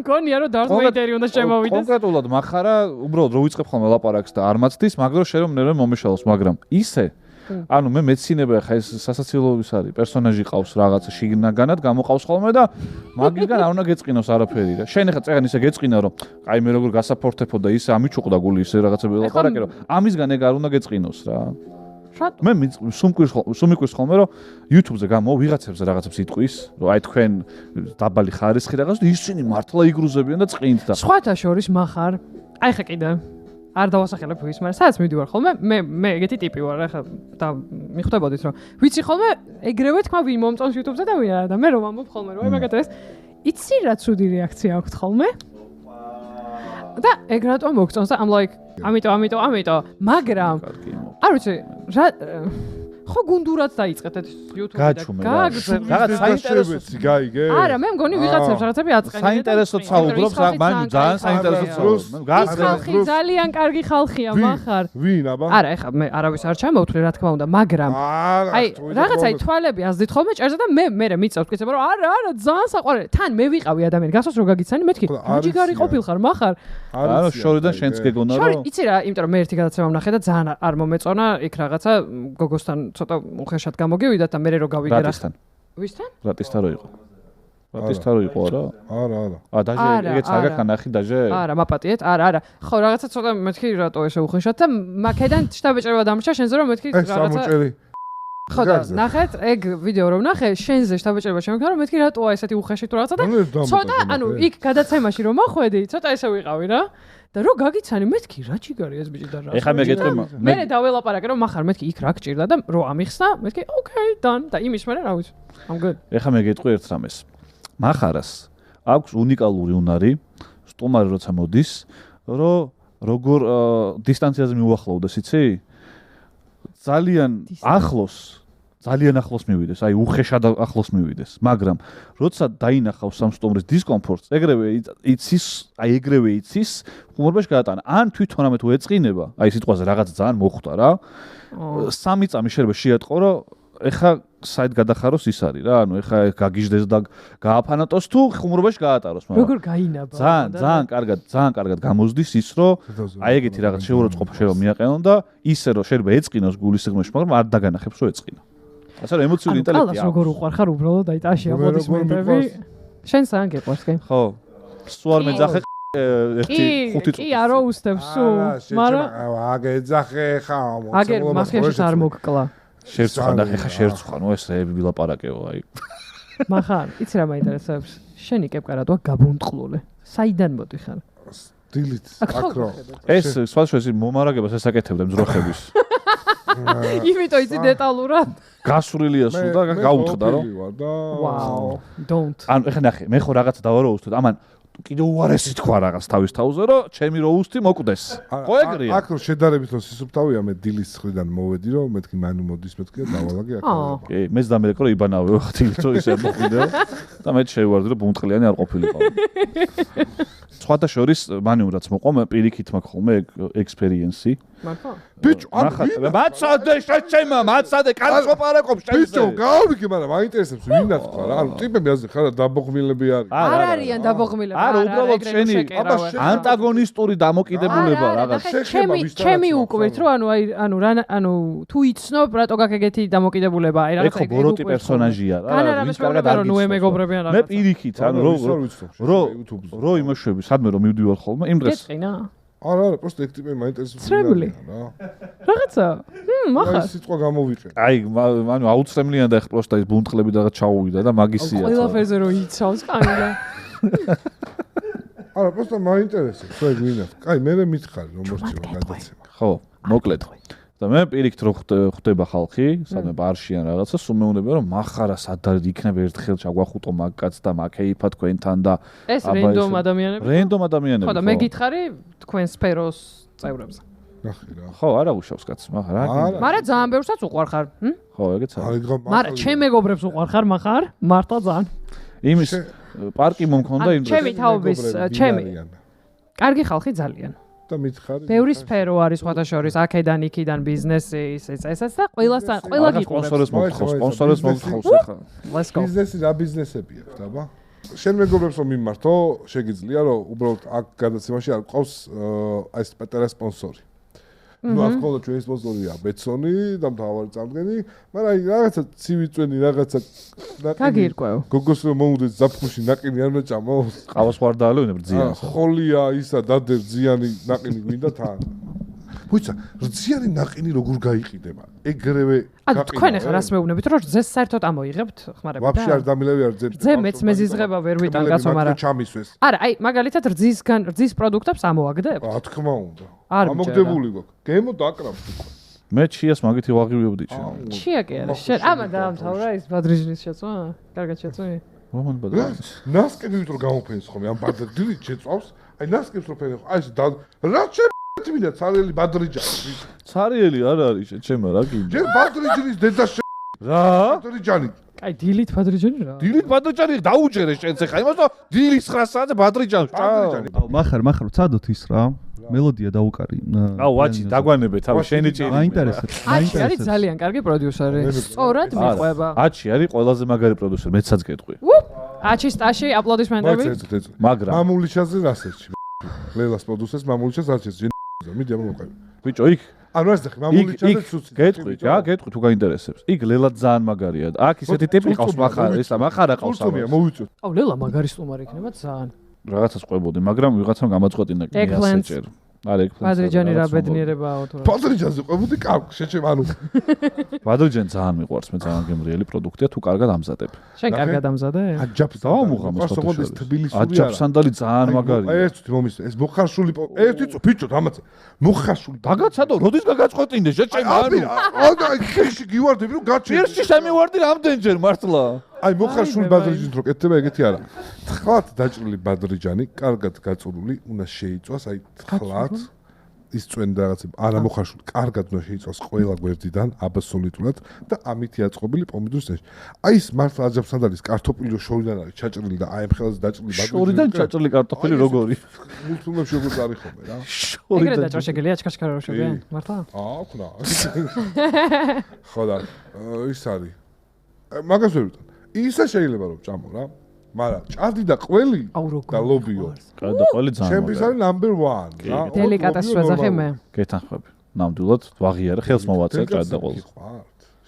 გონია რომ დართ ვეიდერი უნდა შემოვიდეს კონკრეტულად מחარა უბრალოდ რო ვიწყებ ხოლმე ლაპარაკს და არ მაცდის მაგრამ შენ რომ ნერვე მომეშალოს მაგრამ ისე ანუ მე მეცინება ხა ეს სასაცილოების არის პერსონაჟი ყავს რაღაცა შიგნაგანად გამოყავს ხოლმე და მაგისგან არ უნდა გეწყინოს არაფერი რა შენ ხა წეგან ისე გეწყინა რომ აი მე როგორ გასაფორთებო და ისე ამიჩუყდა გული ისე რაღაცები ლაპარაკე რომ ამისგან ეგ არ უნდა გეწყინოს რა მე სუმიკვირს ხოლმე რომ YouTube-ზე გამო ვიღაცებს რაღაცებს იტყვის რომ აი თქვენ დაბალი ხარისხი რაღაც და ისინი მართლა იგრუზებიან და წყინთ და სხვათა შორის מחარ აი ხა კიდე არ დავასახელებ ის, მაგრამ სადაც მივდივარ ხოლმე, მე ეგეთი ტიპი ვარ, ახლა და მიხვდებოდით რომ ვიცი ხოლმე ეგრევე თქვა ვინ მომწონს YouTube-ზე და ვინ არა და მე რომ ამბობ ხოლმე რომ აი მაგათ ეს იცი რა ცუდი რეაქცია აქვს ხოლმე და ეგ რატომ მოგწონს და I'm like ამიტომ მაგრამ არ ვიცი რა ხო გუნდურად დაიწყეთ ეს YouTube-ი და გაგზავნეთ რაღაც საინტერესო გაიგე არა მე მგონი ვიღაცებს რაღაცები აწყენებენ საინტერესოც საუბრობს მან ძალიან საინტერესოც საუბრობს ხალხი ძალიან კარგი ხალხია מחარ ვინ აბა არა ეხლა მე არავის არ ჩამოვთვლი რა თქმა უნდა მაგრამ აი რაღაცა თვალები აზდით ხოლმე ჭერზე და მე მიწევთ კიცება რომ არა ძალიან საყვარელი თან მე ვიყავი ადამიანი გასოს რო გაგიცანი მეთქი ჯიგარი ყოფილხარ מחარ არა შორიდან შენც გეგონა რომ იცი რა იმიტომ რომ მე ერთი გადაცემა ვნახე და ძალიან არ მომეწონა იქ რაღაცა გოგოსთან ცოტა უხეშად გამოგივიდათ და მე რო გავიგე რა ვისთან? რატისთან რო იყო? რატისთან რო იყო არა? არა. დაჟე ეგეც არ გახანახი დაჟე? არა, მაპატიეთ. არა. ხო, რაღაცა ცოტა მეთქი რატო ესე უხეშად და მაქედან შტაბეჭერება დამრჩა შენზე რომ მეთქი რაღაცა ხო და ნახეთ ეგ ვიდეო რომ ნახე შენზე შტაბეჭერება შემექნა რომ მეთქი რატოა ესეთი უხეში თუ რაღაცა და ცოტა ანუ იქ გადაცემაში რომ მოხვედი ცოტა ესე ვიყავი რა და რო გაგიცანი მეთქი რა ჯიგარი ეს ბიჭი და რა ეხა მე გეტყვი მე დაველაპარაკე რომ מחარ მეთქი იქ რა გჭირდა და რო ამიხსნა მეთქი okay done და იმის მერე რა ვიცი I'm good ეხა მე გეტყვი ერთ რამეს מחარას აქვს უნიკალური უნარი სტუმარი როცა მოდის რომ როგორ დისტანციაზე მიუახლოვდეს იცი ძალიან ახლოს მივიდეს, აი უხეშად ახლოს მივიდეს, მაგრამ როცა დაინახავს სამ სტუმრის დისკომფორტს, ეგრევე იცის, ხუმრობაში გაატანა. ან თვითონ ამე თუ ეწყინება, აი სიტყვაზე რაღაც ძალიან მოხვდა რა. 3 წამი შეიძლება შეატყო, რომ ეხა საით გადახაროს ის არის რა, ანუ ეხა გაგიჟდეს და გააფანატოს თუ ხუმრობაში გაატაროს, მაგრამ როგორ გაინაბა? ძალიან კარგად გამოზდის ის, რომ აი ეგეთი რაღაც შეურაცხყოფა შეიძლება მიაყენონ და ისე რომ შეიძლება ეწყინოს გულის სიღრმეში, მაგრამ არ დაგანახებს რომ ეწყინა. ასე რომ ემოციური ინტელექტი აქვს. კალას როგორ უყვარხარ უბრალოდ აი ტაში აპლოდისმენტები. შენ სან გიყვარს კი? ხო. სულ არ მეძახე ერთი 5 წუთი. კი, არო უსტებს სულ. მაგრამ აგეძახე ხა აგერ მახეში არ მოგკლა. შერცხან და ხა შერცხან, ეს ეები ვილაპარაკეო აი. მახარ, იცი რა მაინტერესებს? შენი კეპკა რატოა გაბუნტყლული? საიდან მოდიხარ? დილით აკრო. ეს სხვადასხვა ის მომარაგებას ესაკეთებდა მძროხების. იმიტომ იცი დეტალურად. გასვრილია სულ და გაუთხრდა რომ. Wow, don't. ანუ ეხლა ნახე, მე ხო რაღაცა დავაროუსტოთ, ამან კიდე უარესი თქვა რაღაც თავის თავზე, რომ ჩემი როუსტი მოკვდეს. ხო ეგრეა? აქ რომ შედარებით რომ სისუფთავია, მე დილის ხრიდან მოვედი რომ მეთქი მანუ მოდის მეთქი და დავალაგე აქ. კი, მეც დამერეკო რომ იბანავე დილით რომ ისე მოხვიდეო და მე შევარდი რომ ბუნტყლიანი არ ყოფილიყო. სხვათა შორის მანუ რაც მოყვა, მე პირიქით მაქვს ხოლმე ექსპერიენსი. მართლა? ბიჭო, მაცადე შეჩემა, მაცადე, კაცს ოპარაკობს ბიჭო, შეიძლება. გავიქი, მაგრამ მაინტერესებს ვინ თქვა რა. ანუ ტიპები ასე ხარ დაბოღმილები არის. არ არიან დაბოღმილები. არა, უბრალოდ შენი ანტაგონისტური დამოკიდებულება რაღაც. ჩემი უკვირთ რომ ანუ თუ იცნობ რატო გაქვს ეგეთი დამოკიდებულება, აი რაღაც ეგ ბოროტი პერსონაჟია რა. ვის კარგად არ ნუ ემეგობრებიან რაღაცა. მე პირიქით, ანუ რო იმოშვები, სადმე რომ მივდივარ ხოლმე, იმ დღეს. გეწყინა? არა, პროსტ ეგ ტიპები მაინტერესებს ცრემლი. რა. რაღაცა. მახარ. აი სიტყვა გამოვიყე. აი, ანუ აუცილებლია და ეხლა პროსტა ის ბუნტყლები და ჩაუვიდა და მაგისია. ყველაფერზე რო იცავს კანდა. არა, პროსტ მაინტერესებს, ეგ ვინა. აი, მე მითხარი რომ მორჩება გადაცემა. ხო, მოკლედ. და მე პირიქით რო ხვდება ხალხი, სადმე ბარშიან რაღაცა, სულ მეუბნება რომ מחარა სად იქნება ერთხელ ჩაგვახუტო მაგკაც და მაკეიფა თქვენთან და ეს რენდომ ადამიანები. რენდომ ადამიანები. ხო და მე გითხარი თქვენ სფეროს წევრებზე. ნახე რა. ხო, არა უშავს კაცს, მაგრამ რა გინდა. მაგრამ ძალიან ბევრსაც უყვარხარ. ხო, ეგეც არის. აი, მაგრამ ჩემ მეგობრებს უყვარხარ מחარ? მართლა ძალიან. იმის პარკი მომქონდა იმ ჩემი თაობის, ჩემი. კარგი ხალხი ძალიან. და მითხარი. ბევრი სფერო არის სხვათა შორის, აქედან, იქიდან ბიზნესი, ესაც და ყველასთან, ყველა გიყურებს. სპონსორებს მოგხავს, სპონსორებს მოგხავს ახლა. Let's go. ბიზნესი რა ბიზნესები აქვს, დაბა? შენ მეგობრებს რომ მიმართო, შეგიძლია რომ უბრალოდ აქ გადაცემაში არ ყავს აი ეს პატარა სპონსორი. ნუ ახლა ჩვენი სპონსორია ბეცონი და მთავარი წამდგენი, მაგრამ აი რაღაცა ცივი წვენი, რაღაცა გაგირკვევ. გოგოს რომ მოუდეს ზაფხულში ნაკინი არ მეჭამო. ყავას ხوار დაალევინებ ძიანს. ხოლია ისა დადერ ძიანი ნაკინი გვინდა თან. ვიცა, რძიანი ნაკინი როგორ გაიყიდება? ეგრევე ანუ თქვენ ახლა რას მეუბნებით, რომ რძეს საერთოდ ამოიღებთ ხმარებიდან? ვაფშე არ დამილევი არ ძებს. რძე მეც მეზიზღება ვერ ვიტან კაცო, მაგრამ ჩამისვეს. არა, აი მაგალითად რძის პროდუქტებს ამოაგდებთ? რა თქმა უნდა. არ ამოგდებული გვაქვს. გემო დაკრავს უკვე. მე ჩიას მაგითი ვაღივებდი ჩემ. ჩია კი არა, შენ ამა დაამთავრა ის ბადრიჟნის შეწვა? კარგად შეწვი? რომან ბადრიჟნის? ნასკები ვიტრო გამოფენს ხოლმე ამ ბადრიჟით შეწვავს. აი ნასკებს რო ფენე ხო? აი ეს რა ჩემ ცარიელი ბადრიჯანი. ცარიელი არ არის ჩემო რა გინდა? ჯერ ბადრიჯნის დედა რა? ბადრიჯანი. აი დილით ბადრიჯანი რა? დილით ბადრიჯანი დაუჯერე შენც ახლა იმას რომ დილის 9 საათზე ბადრიჯანს ბადრიჯანი. აუ מחარ ვცადოთ ის რა მელოდია დაუკარი. აუ ვაჩი დაგვანებე თავი შენი ჭირი. მაინტერესებს. აჩი არის ძალიან კარგი პროდიუსერი. სწორად მიყვება. აჩი არის ყველაზე მაგარი პროდიუსერი, მეცაც გეტყვი. აჩი სტაში აპლოდისმენტები. მაგრამ მამულიშაზე რასერჩი. ლელას პროდიუსერს მამულიშას არჩევს. მიდი ამოვყევი. ბიჭო იქ ანუ ეს ხე მამულიშაზე ცუცი. გეტყვი რა, გეტყვი თუ გაინტერესებს. იქ ლელა ძალიან მაგარია. აქ ისეთი ტიპი ყავს מחარ, ესა מחარა ყავს. თუმია მოვიწოთ. აუ ლელა მაგარი სტუმარი იქნება ძალიან. რაღაცას ყვებოდი, მაგრამ ვიღაცამ გამაწყვეტინა კი ასეჭერ. არა ეგ ბადრიჯანი რა ბედნიერებაა თუ რა. ბადრიჯანზე ყვებოდი კარგ შეჩემ ანუ. ბადრიჯანი ძალიან მიყვარს, მე ძალიან გემრიელი პროდუქტია თუ კარგად ამზადებ. შენ კარგად ამზადე? აჯაფს დავამუღამოს ფოტოშოპის თბილისური არა. აჯაფ სანდალი ძალიან მაგარია. ერთი მომის ეს მოხარშული ერთი წო ბიჭო დამაცა მოხარშული დაგაცადო როდის გაგაწყვეტინე შეჭემ ანუ აი ხეში გივარდები რომ გაჩერდი ერთში შემივარდი რამდენჯერ მართლა აი მოხარშული ბადრიჯანი რო კეთდება ეგეთი არა თხლად დაჭრილი ბადრიჯანი კარგად გაწურული უნდა შეიწვას აი თხლად ის წვენი რაღაცები არა მოხარშული კარგად უნდა შეიწვას ყველა გვერდიდან აბსოლუტურად და ამითი აწყობილი პომიდორის წეში აი ეს მართლა აჯაფს სანდალის კარტოფილი რო შორიდან არის ჩაჭრილი და აი ამ ხელაზე დაჭრილი ბადრიჯანი შორიდან ჩაჭრილი კარტოფილი როგორი მულტფილმებში როგორ არის ხოლმე რა ეგრე დაჭრა შეგელია ჩქაშქარა რო შეგენ მართლა აქვნა ხო და ის არის მაგას ვერ ვიტან ისა შეიძლება რომ ჭამო რა მაგრამ ჭადი და ყველი და ლობიო და ყველი ძალიან ჩემთვის არის number 1 რა დელიკატესს ვეძახე მე გეთანხმები ნამდვილად ვაღიარე ხელს მოვაწე ჭადი და ყველს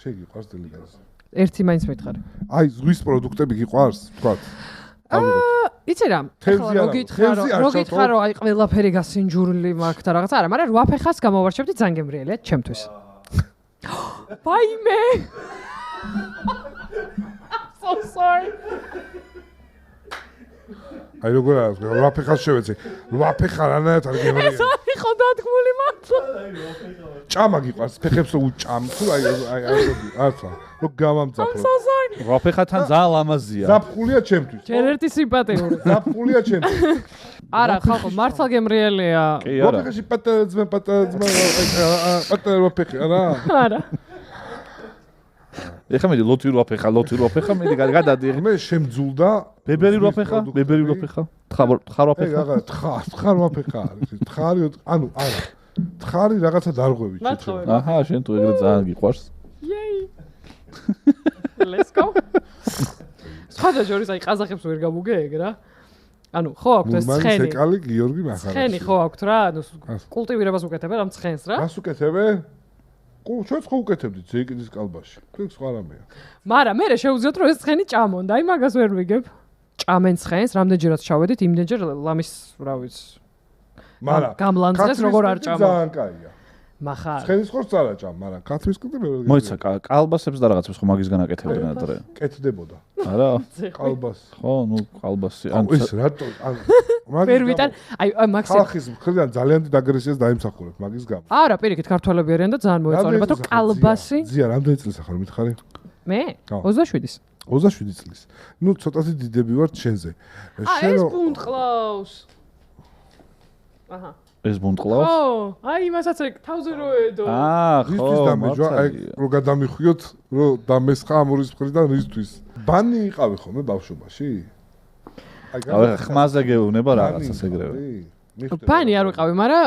შეგიყვარს დელიკატესი ერთი მაინც მითხარი აი ზღვის პროდუქტები გიყვარს თქვა იცი რა რო გითხარო აი ყველაფერი გასინჯურული მაქვს და რაღაც არა მაგრამ 8 ფეხას გამოვარჩევდი ძალიან გემრიელია ჩემთვის ბაიმე So sorry. აი როგორ არის, 8 ფეხას შევეცი. 8 ფეხა რანაირად არ გეღია. ეს არის ხო დადგმული მართლა. ჭამა გიყვარს, ფეხებს რო უჭამ. თუ აი არცა, რო გამამძაფრო. რაფეხათან ძალიან ლამაზია. ზაფხულია ჩემთვის. ჯერ ერთი სიმპათიური. ზაფხულია ჩემთვის. არა, ხალხო, მართლა გემრიელია. კი არა. რაფეხაში პატაძმა პატარა ფეხი არა. არა. ეხლა მე ლოთი რაფეხა მე გადადი. მე შემძულდა ბებერი რაფეხა. თხარ რაფეხა. ეგ აღარ თხარ რაფეხა არის. თხარი ანუ არა. თხარი რაღაცა დარღვევი მათხოვე. აჰა, შენ თუ ეგრე ძალიან გიყვარს. Yay. Let's go. სხვათა შორის აი ყაზახებს ვერ გამოგეეგ რა. ანუ ხო აქვთ ეს ცხენი. მან სეკალი გიორგი მახარაშვილი. ცხენი ხო აქვთ რა, ანუ კულტივირებას უკეთებენ ამ ცხენს რა. მას უკეთებე? ჩვენც ხო უკეთებდით ზეიკიდის კალბაში. თქვენ სხვა რამეა. მაგრამ მე შეუძლიათ რომ ეს ცხენი ჭამონ და აი მაგას ვერ ვიგებ. ჭამენ ცხენს, რამდენჯერაც ჩავედით, იმდენჯერ ლამის რა ვიცი. მაგრამ გამლანძღეს როგორ არ ჭამო. ძალიან კაია. მახარ. ცხენის ხორცს არ აჭამ, მაგრამ კაცვის კიდე მეორე. მოიცა კალბასებს და რაღაცებს ხო მაგისგან აკეთებდნენ ადრე. კეთდებოდა. არა? კალბას. ხო, ნუ კალბასი. ანუ ეს რატო ანუ ვერ ვიტან, აი მაქსიმ ხალხის მხრიდან ძალიან დიდ აგრესიას დაიმსახურებ მაგის გამო. არა, პირიქით ქართველები არიან და ძალიან მოეწონება, რომ კალბასი. ზია, რამდენი წელს ახარ მითხარი? მე 27-ის. 27 წლის. ნუ ცოტათი დიდები ვარ შენზე. ეს ბუნდ ყლავს. აჰა. ეს ბუნდ ყლავს? ხო, აი იმასაც ეგ თავზე რო ედო. ხო, ისთვის დამეჯვა, აი რო გადამიხვიოთ, რო დამესხა ამურის მხრიდან რისთვის. ბანი იყავი ხოლმე ბავშვობაში? აი ხმაზე გეუბნება რაღაცას ეგრევე. ბანი არ ვიყავი, მაგრამ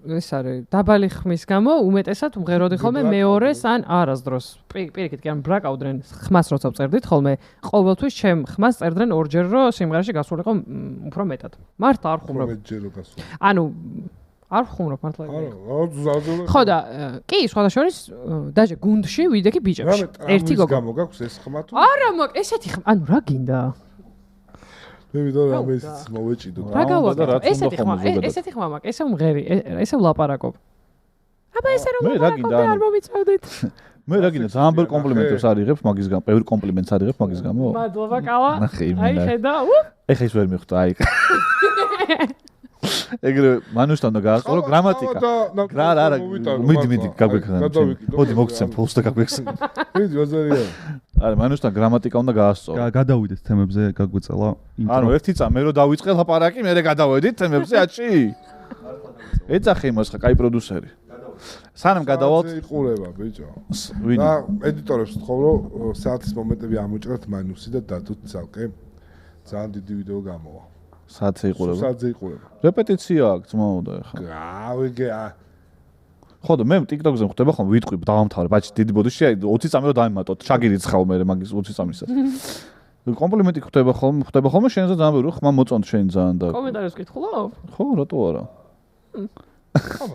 ეს არის დაბალი ხმის გამო უმეტესად მღეროდი ხოლმე მეორეს ან არასდროს. პირიქით კი ან ბრაკავდნენ ხმას როცა წერდით ხოლმე ყოველთვის ჩემ ხმას წერდნენ ორჯერ რომ სიმღერაში გასულიყო უფრო მეტად. მართლა არ ხუმრობ. მეტჯერო გასულ. ანუ არ ხუმრობ მართლა. არა, ხო და კი სხვადასხვის დაჟე გუნდში ვიდექი ბიჭებში. ერთი გოგო. გამო გაქვს ეს ხმა თუ? არა, ესეთი ხმა, ანუ რა გინდა? მე ვიდო რა მე ის მოვეჭიდო. რა გავაკეთო? ესეთი ხმა მაქვს, ესე მღერი, ესე ვლაპარაკობ. აბა ესე რომ არ მომიწევდით. მე რა გინდა ძალიან ბევრ კომპლიმენტებს არიღებს მაგის გამო, ბევრ კომპლიმენტს არიღებს მაგის გამო. მადლობა კალა. აი ხედა. ეხა ის ვერ მიხვდა, აი. ეგრე მანუსთან და გაასწორო გრამატიკა. რა, მიდი გაგვექნა. მოდი მოგცემ ფულს და გაგვექნა. მიდი ვაზარია. არა, მანუსთან გრამატიკა უნდა გაასწორო. გადავიდეთ თემებზე, გაგვეწელა. ანუ ერთი წამი მე რო დავიწყე ლაპარაკი, მე გადავედით თემებზე, აჩი. ეძახი იმას ხა, კაი პროდიუსერი. სანამ გადავალთ იყურება ბიჭო. ვინი? და ედიტორებს ვთხოვ რომ საათის მომენტები ამოჭრათ მანუსი და დადოთ ცალკე. ძალიან დიდი ვიდეო გამოვა. საათზე იყურება. საათზე იყურება. რეპეტიცია აქვს მოუდა ხა. გავიგე. ხო და მე TikTok-ზე ხვდება ხომ ვიტყვი დავამთავრე ბაჭი დიდი ბოდიში 20 წამი რომ დაიმატოთ. ჩაგირიცხავ მე მაგის 20 წამისას. კომპლიმენტი ხვდება ხოლმე შენზე ძალიან ბევრი ხმა მოწონთ შენ ძალიან და კომენტარებს ვკითხულობ? ხო, რატო არა?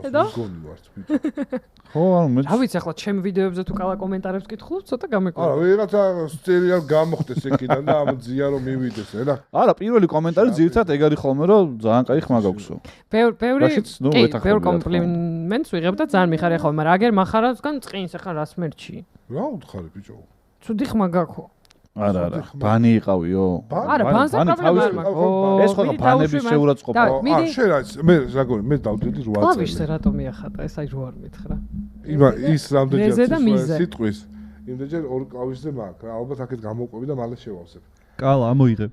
ედო? ხო, ანუ მე რა ვიცი ახლა ჩემ ვიდეოებზე თუ კალა კომენტარებს ვკითხულობ, ცოტა გამეკვირა. არა, ვიღაცა სერიალ გამოხდეს ეკიდან და ამ ძია რომ მივიდეს, ელა. არა, პირველი კომენტარი ძირითადად ეგ არის ხოლმე რომ ძალიან კაი ხმა გაქვსო. ბევრი კომპლიმენტს ვიღებ და ძალიან მიხარია ხოლმე, მაგრამ აგერ მახარასგან წყინს ახლა რა სმერჩი. რა უთხარი ბიჭო? ცუდი ხმა გაქვო. არა, ბანი იყავიო. არა, ბანზე პრობლემა არ მაქვს. ეს ხო ბანების შეურაცხყოფა. შენ რა მე ზაგონი მე დავდიოდი 8 წელი. კლავიშზე რატომ მიახატა ეს აი რო არ მითხრა. ის რამდენჯერ სიტყვის. იმდენჯერ ორ კლავიშზე მაქვს რა, ალბათ აქეთ გამოვყვები და მალე შევავსებ. კალა ამოიღე.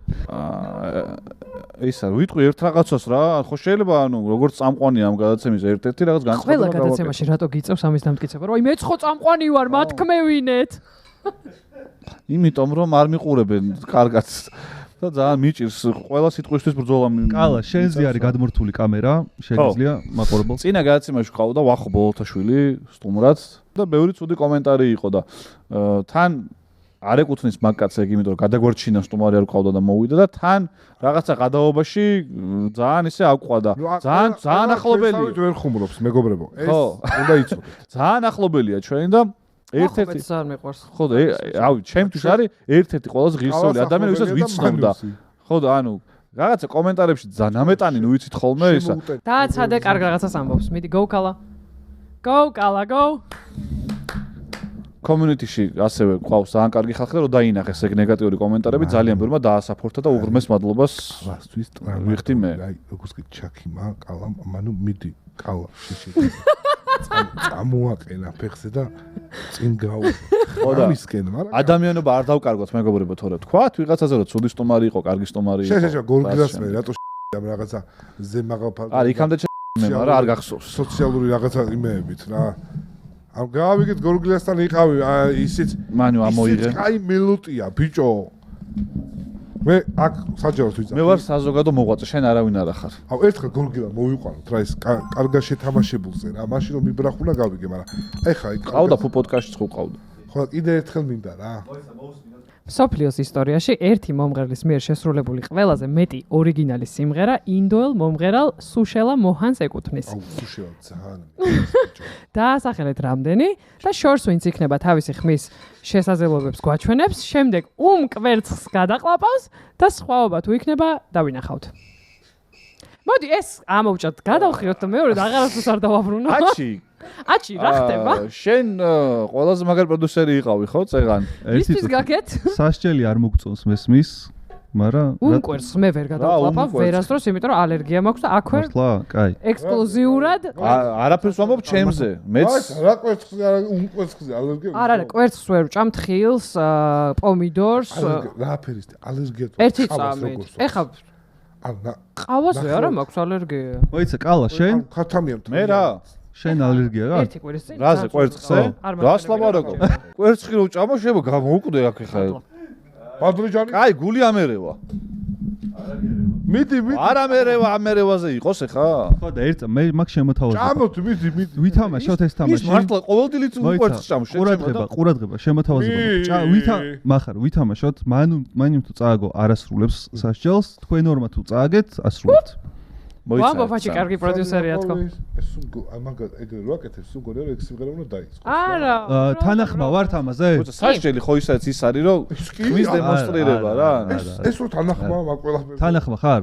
ისა ვიტყვი ერთ რაღაცას რა, ხო შეიძლება ანუ როგორც წამყვანი ამ გადაცემის ერთ-ერთი რაღაც განსხვავება. ყველა გადაცემაში რატო გიწევს ამის დამტკიცება, რომ აი მეც ხო წამყვანი ვარ, მათქმევინეთ. იმიტომ რომ არ მიყურებენ კარგად და ძალიან მიჭირს ყველა სიტყვისთვის ბრძოლა. კალა, შენზე არის გადმორთული კამერა, შეგიძლია მაყურებელს. წინა გადაცემაში ყავდა ვახო ბოლოთაშვილი სტუმრად და ბევრი ცუდი კომენტარი იყო და თან არ ეკუთვნის მაგკაცს ეგ, იმიტომ რომ გადაგვარჩინა სტუმარი არ ყავდა და მოვიდა და თან რაღაცა გადაობაში ძალიან ისე აყვყვა და ძალიან ახლობელია. ვერ ხუმრობს მეგობრებო. ეს უნდა იცოდეთ. ძალიან ახლობელია ჩვენ და ერთ-ერთი არ მეყვარს. ხო და რავი, ჩემთვის არის ერთ-ერთი ყველაზე ღირსეული ადამიანი, ვისაც ვიცნობდა. ხო და ანუ რაღაცა კომენტარებში ნამეტანი ნუ ვიცით ხოლმე ისა. დააცადე კარგ რაღაცას ამბობს. მიდი go კალა. Go კალა go. community-ში ასევე ყავს ძალიან კარგი ხალხი და რომ დაინახეს ეგ ნეგატიური კომენტარები ძალიან ბევრმა დაასაფორთა და უღრმეს მადლობას ლასთვის ვიხდი მე. აი როგორც კი ჩაქიმა კალამ მანუ მიდი კალა შეშე წამოაყენა ფეხზე და წინ გაუ და მისკენ მაგრამ ადამიანობა არ დავკარგოთ მეგობრებო თორე თქვათ ვიღაცაზე რომ ცუდი სტომარი იყო კარგი სტომარი იყო შეშე გორგილას მე რატო ამ რაღაცა ზემაღალ არ იქამდე მე მაგრამ არ გახსოვს სოციალური რაღაცა იმეებით რა ამ გავიგეთ გორგილასთან იყავი ისიც მანუ ამოიღე აი მელოტია ბიჭო მე აქ საჯაროს ვიწავ მე ვარ საზოგადო მოღვაწე შენ არავინ არ ახარ აუ ერთხელ გორგილა მოვიყვანოთ რა ის კარგა შეთამაშებულზე რა მაშინ რომ მიბრახუნა გავიგე მაგრამ აი ხა იქ ყავდა ფუ პოდკასტშიც ყავდა ხო კიდე ერთხელ მინდა რა სოფლიოს ისტორიაში ერთი მომღერლის მიერ შესრულებული ყველაზე მეტი ორიგინალი სიმღერა ინდოელ მომღერალ სუშელა მოჰანს ეკუთვნის. აუ სუშელა ძალიან დაასახელეთ რამდენი და შორს ვინც იქნება თავისი ხმის შესაძლებლობებს გვაჩვენებს, შემდეგ კვერცხს გადაყლაპავს და სხვაობა თუ იქნება დავინახავთ. მოდი ეს ამოვჭათ, გადავხიოთ და მეორე აღარასდროს არ დავაბრუნო. აჩი, რა ხდება? შენ ყველაზე მაგარი პროდიუსერი იყავი ხო, წეღან? ისთვის გაგეთ? სასჯელი არ მოგწონს მესმის, მაგრამ უნკვერს მე ვერ გადავყლაპავ ვერასდროს, იმიტომ რომ ალერგია მაქვს და აქვე მართლა, კაი. ექსკლუზიურად არაფერს ვამბობ ჩემზე. მეც რა კვერცხზე არა უნკვერცხზე ალერგია არა, კვერცხს ვერ ვჭამ, თხილს, პომიდორს. რა აფერის ალერგია თუ ერთი წამით. ეხა ყავაზე არა მაქვს ალერგია. მოიცა კალა შენ? ქათამია მე რა? შენ ალერგია რა? ერთი კვირის წინ. რაზე კვერცხზე? გასლაბარაკო. კვერცხი რო ჭამო შევა გამოუკვდე აქ ხა. ბადრიჯანი? კაი, გული ამერევა. მიდი. არ ამერევაზე იყოს ხა? ხო და ერთ მე მაგ შემოთავაზე. ჭამოთ, მიდი. ვითამაშოთ ეს თამაში. ის მართლა ყოველდღიურად უკვერცხს ჭამს შენ. ყურადღება, შემოთავაზება. ვითამაშოთ, მანიმ თუ წააგო არასრულებს სასჯელს, თქვენ ორმა თუ წააგეთ, ასრულებთ. ვამბობ ფაჩი კარგი პროდიუსერია თქო. ეს მაგათ ეგრე რო აკეთებს, უგონია რომ ეგ სიმღერა უნდა დაიწყოს. არა. თანახმა ვართ ამაზე? სასჯელი ხო ისაც ის არის რომ ხმის დემონსტრირება რა. ეს რო თანახმა მაგ ყველაფერს. თანახმა ხარ?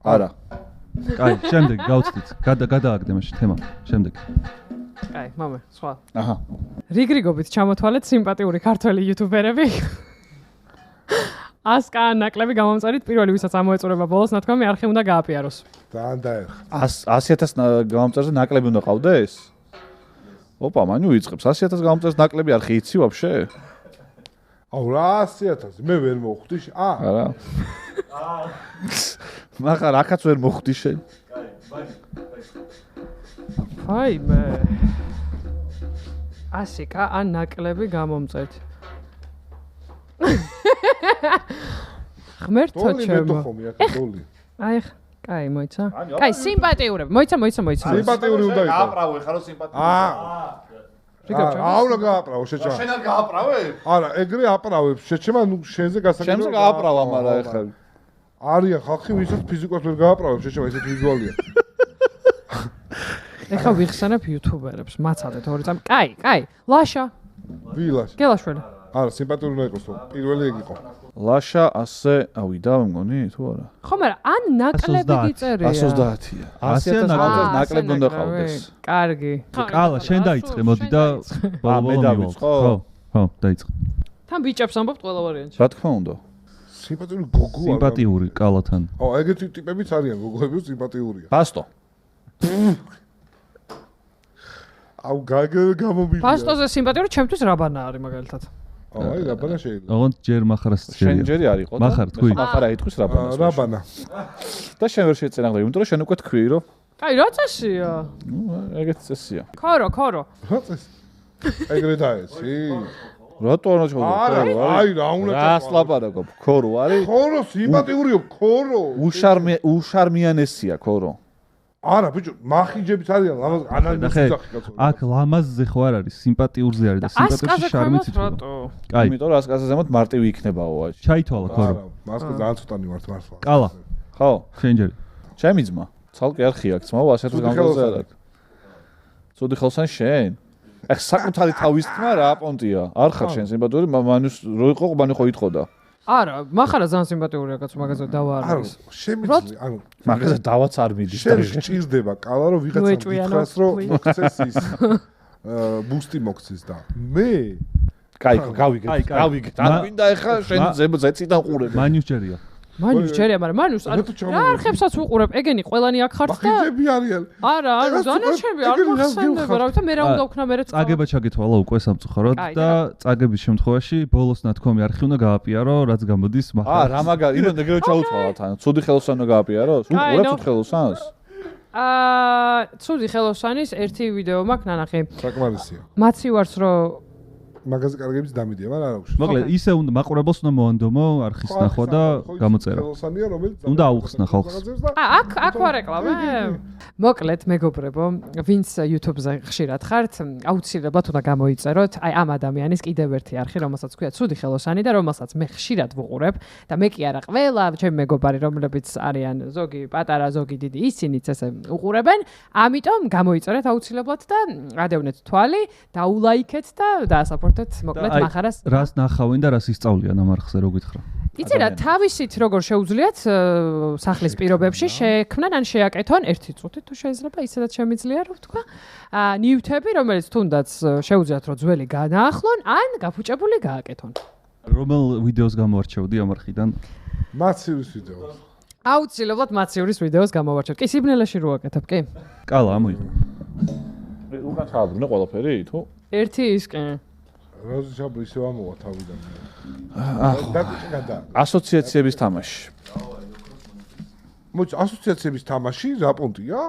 არა. კაი, შემდეგ გავწდით. გადააგდე მაშინ თემა. შემდეგ. კაი, მამე, სხვა. აჰა. რიგრიგობით ჩამოთვალეთ სიმპათიური ქართველი იუთუბერები. ასკა ნაკლები გამომწერით პირველი ვისაც ამოეწურება ბოლოს ნათქვამი არხი უნდა გააპიაროს. ძალიან დაერხა. 100,000 გამომწერზე ნაკლები უნდა ყავდეს? ოპა, მანუ იწყებს 100,000 გამომწერზე ნაკლები არხი იცი ვაფშე? აუ რა 100,000 მე ვერ მოხვდი. არა. მაგარ აქაც ვერ მოხვდი შენ. აი მე. ასიკა ან ნაკლები გამომწერთ. ღმერთო ჩემო. აი, კაი, მოიცა. კაი, სიმპათიურები. მოიცა. სიმპათიური უნდა იყოს. გააправე ხარო სიმპათიური. აუ რა გააправო შეჭა. შენ არ გააправე? არა, ეგრე აправებს შეჭება, ნუ შენზე გასაგებია. შენზე გააправა, მაგრამ ეხლა არიან ხალხი, ვისაც ფიზიკას ვერ გააправებს, შეჭება, ესეთ ვიზუალია. ეხლა ვიხსენებ იუთუბერებს, მაცადეთ ორი წამი. კაი, ლაშა. ვილაშ. გელაშველი. არა, სიმპათიური უნდა იყოს, პირველი ეგ იყო. ლაშა ასე ავიდა მგონი თუ არა? ხო, მაგრამ ან ნაკლები გიწერია. 130-ია. 100,000 ნაკლები უნდა ყავდეს. კარგი. კალა, შენ დაიწყე, მოდი და ბოლო ხო, დაიწყე. თან ბიჭებს ამბობთ ყველა ვარიანტში. რა თქმა უნდა. სიმპათიური გოგო არა. სიმპათიური კალათან. აუ, ეგეთი ტიპებიც არიან, გოგოები სიმპათიურია. ფასტო. აუ, გამომილია. ფასტოზე სიმპათიური ჩემთვის რაბანა არის მაგალითად. აი, რაბანა შეიძლება. ოღონდ ჯერ მახარას წერია. შენ ჯერი არ იყო და მახარ თქვი. მახარა იტყვის რაბანას. რაბანა. და შენ ვერ შეეწენაღლები, იმიტომ რომ შენ უკვე თქვი რომ კაი, რა წესია? ნუ ეგეთი წესია. ქორო. რა წეს? ეგრე დაეცი? რატო არ ჩავდა? აი, რა უნდა რას ლაპარაკობ? ქორო არის? ქორო სიმპათიურიო, ქორო. უშარმიანესია ქორო. არა, ბიჭო, მახინჯებიც არიან, ლამაზ ანალიზი კაცო. აქ ლამაზზე ხო არ არის, სიმპათიურზე არის და სიმპათიურში შარმიც იწვება. კაი. იმიტომ რომ ასკაზე ზემოთ მარტივი იქნებაო აჩ. ჩაითვალა ქორო. არა, მასკა ძალიან ცოტანი ვართ მართლა. კალა. ხო? შენ ჯერი. ჩემი ძმა. ცალკე არ ხიაქ ძმაო 100,000 გამგზაზე არ აქვს. ცუდი ხელსან შენ. ახ საკუთარი თავის თმა რა პონტია. არ ხარ შენ სიმპათიური, მანუს რო იყო, მანუ ხო იტყოდა. არა, მახარა ძალიან სიმპათიურია კაცო, მაგაზე დავა არ არის. შემიძლია, ანუ მაგაზე დავაც არ მიდის. შენ სჭირდება კალა რომ ვიღაცამ გითხრას რომ მოქცეს ის ბუსტი მოქცეს და მე კაი, გავიგეთ. არ მინდა ეხა შენ ზეციდან ყურებ. მანიუს ჯერია. მანიუს ჯერია, მაგრამ მანიუს რა არხებსაც უყურებ, ეგენი ყველანი აქ ხართ და მახიჯები არიან. არა, ანუ დანარჩები არ მახსენდება, რა ვიცი, მე რა უნდა ვქნა მე წავა. წაგება ჩაგეთვალა უკვე სამწუხაროდ და წაგების შემთხვევაში ბოლოს ნათქვამი არხი უნდა გააპიარო, რაც გამოდის აა, რა მაგარი, იმენ ეგრევე ჩაუცვალათ, ანუ ცუდი ხელოსანი უნდა გააპიაროს? უყურებ ცუდ ხელოსანს? ცუდი ხელოსანის ერთი ვიდეო მაქვს ნანახი. საკმარისია. მაცივარს რომ მაგაზე კარგებიც დამიდია, მაგრამ არა აქვს. მოკლედ ისე უნდა მაყურებელს უნდა მოანდომო არხის ნახვა და გამოწერა. ხელოსანია, რომელიც უნდა აუხსნა ხალხს. აქ ვარეკლამე. მოკლედ მეგობრებო, ვინც YouTube-ზე ხშირად ხართ, აუცილებლად უნდა გამოიწეროთ აი ამ ადამიანის კიდევ ერთი არხი, რომელსაც ქვია ცუდი ხელოსანი და რომელსაც მე ხშირად ვუყურებ და მე კი არა ყველა ჩემი მეგობარი, რომლებიც არიან ზოგი პატარა, ზოგი დიდი, ისინიც ესე უყურებენ, ამიტომ გამოიწერეთ აუცილებლად და ადევნეთ თვალი, დაულაიქეთ და დაასაპორტეთ მოკლედ მახარას. რას ნახავენ და რას ისწავლიან ამ არხზე, რო გითხრა. იცი რა, თავისით როგორ შეუძლიათ სახლის პირობებში შექმნან ან შეაკეთონ ერთი წუთი თუ შეიძლება ისედაც შემიძლია რომ ვთქვა ნივთები, რომელიც თუნდაც შეუძლიათ რომ ძველი განაახლონ ან გაფუჭებული გააკეთონ. რომელ ვიდეოს გამოვარჩევდი ამ არხიდან? მაცივრის ვიდეოს. აუცილებლად მაცივრის ვიდეოს გამოვარჩევთ. კი სიბნელეში რო აკეთებ, კი? კალა ამოიღო. უკან ჩააბრუნე ყველაფერი თუ? ერთი ის კი. როზი ჩაბრი ისევ ამოვა თავიდან. ასოციაციების თამაში. მოიცა ასოციაციების თამაში რა პონტია?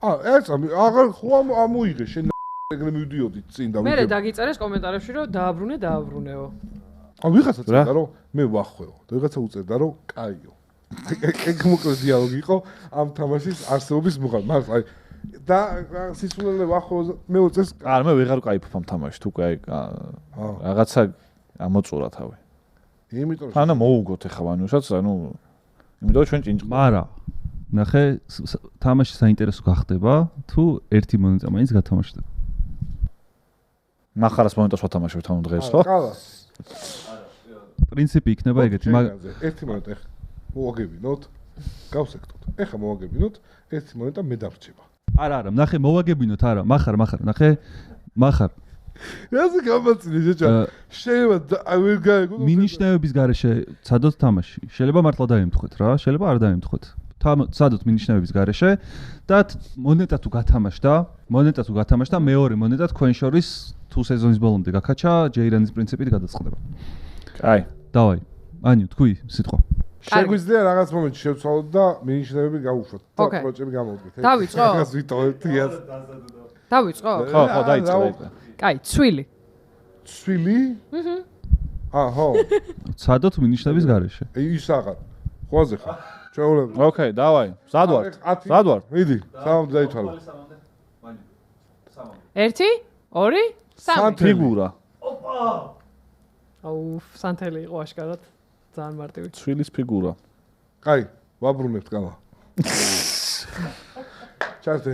აღარ ხო ამოიღე შენ ეგრე მივდიოდი წინ და მე დაგიწერეს კომენტარებში რომ დააბრუნეო. ვიღაცა წერდა რომ მე ვახვეო და ვიღაცა უწერდა რომ კაიო. ეგ მოკლედ დიალოგი იყო ამ თამაშის არსებობის მიღალ. მაგრამ აი და სისულელე ვახვეო მე უწეს არა მე ვეღარ ვკაიფობ ამ თამაშს თუ კი რაღაცა ამოწურა თავი. იმიტომ რომ ანუ მოუგოთ ეხლა ვანუსაც ანუ იმიტომ ჩვენ ჭინჭ მარა ნახე თამაში საინტერესო გახდება თუ ერთი მონეტა მაინც გათამაშდება. მახარას მონეტას ვათამაშებთ ანუ დღეს ხო? ყალას. პრინციპი იქნება ეგეთი ერთი მონეტა ეხლა მოვაგებინოთ გავსექტოთ. ეხლა მოვაგებინოთ ერთი მონეტა მე დარჩება. არა, ნახე მოვაგებინოთ არა, მახარ, ნახე მახარ. რაზე გამაწინე შეჭა? შეიძლება აი ვერ გაიგო. მინიშნებების გარეშე ცადოთ თამაში. შეიძლება მართლა დაემთხვეთ რა, შეიძლება არ დაემთხვეთ. ცადოთ მინიშნებების გარეშე და მონეტა თუ გათამაშდა, მეორე მონეტა თქვენ შორის თუ სეზონის ბოლომდე გაქაჩა, ჯეირანის პრინციპით გადაწყდება. კაი. დავაი. ანიუ, თქვი სიტყვა. შეგვიძლია რაღაც მომენტში შევცვალოთ და მინიშნებები გავუშვათ. პროჭები გამოვდგეთ. დავიწყო? რაღაც ვიტოვებთ დიას. დავიწყო? ხო, დაიწყე. კაი, ცვილი. ცვილი? აჰო. ცადოთ მინიშნების გარეშე. ის აღარ. ხოაზე ხარ. ჩაულები. ოკეი, დავაი. სად ვარ? მიდი, სამამდე დაითვალე. 1 2 3 ფიგურა. აუ, სანთელი იყო აშკარად. ძალიან მარტივი. ცვილის ფიგურა. კაი, ვაბრუნებთ კალა. ჩართე.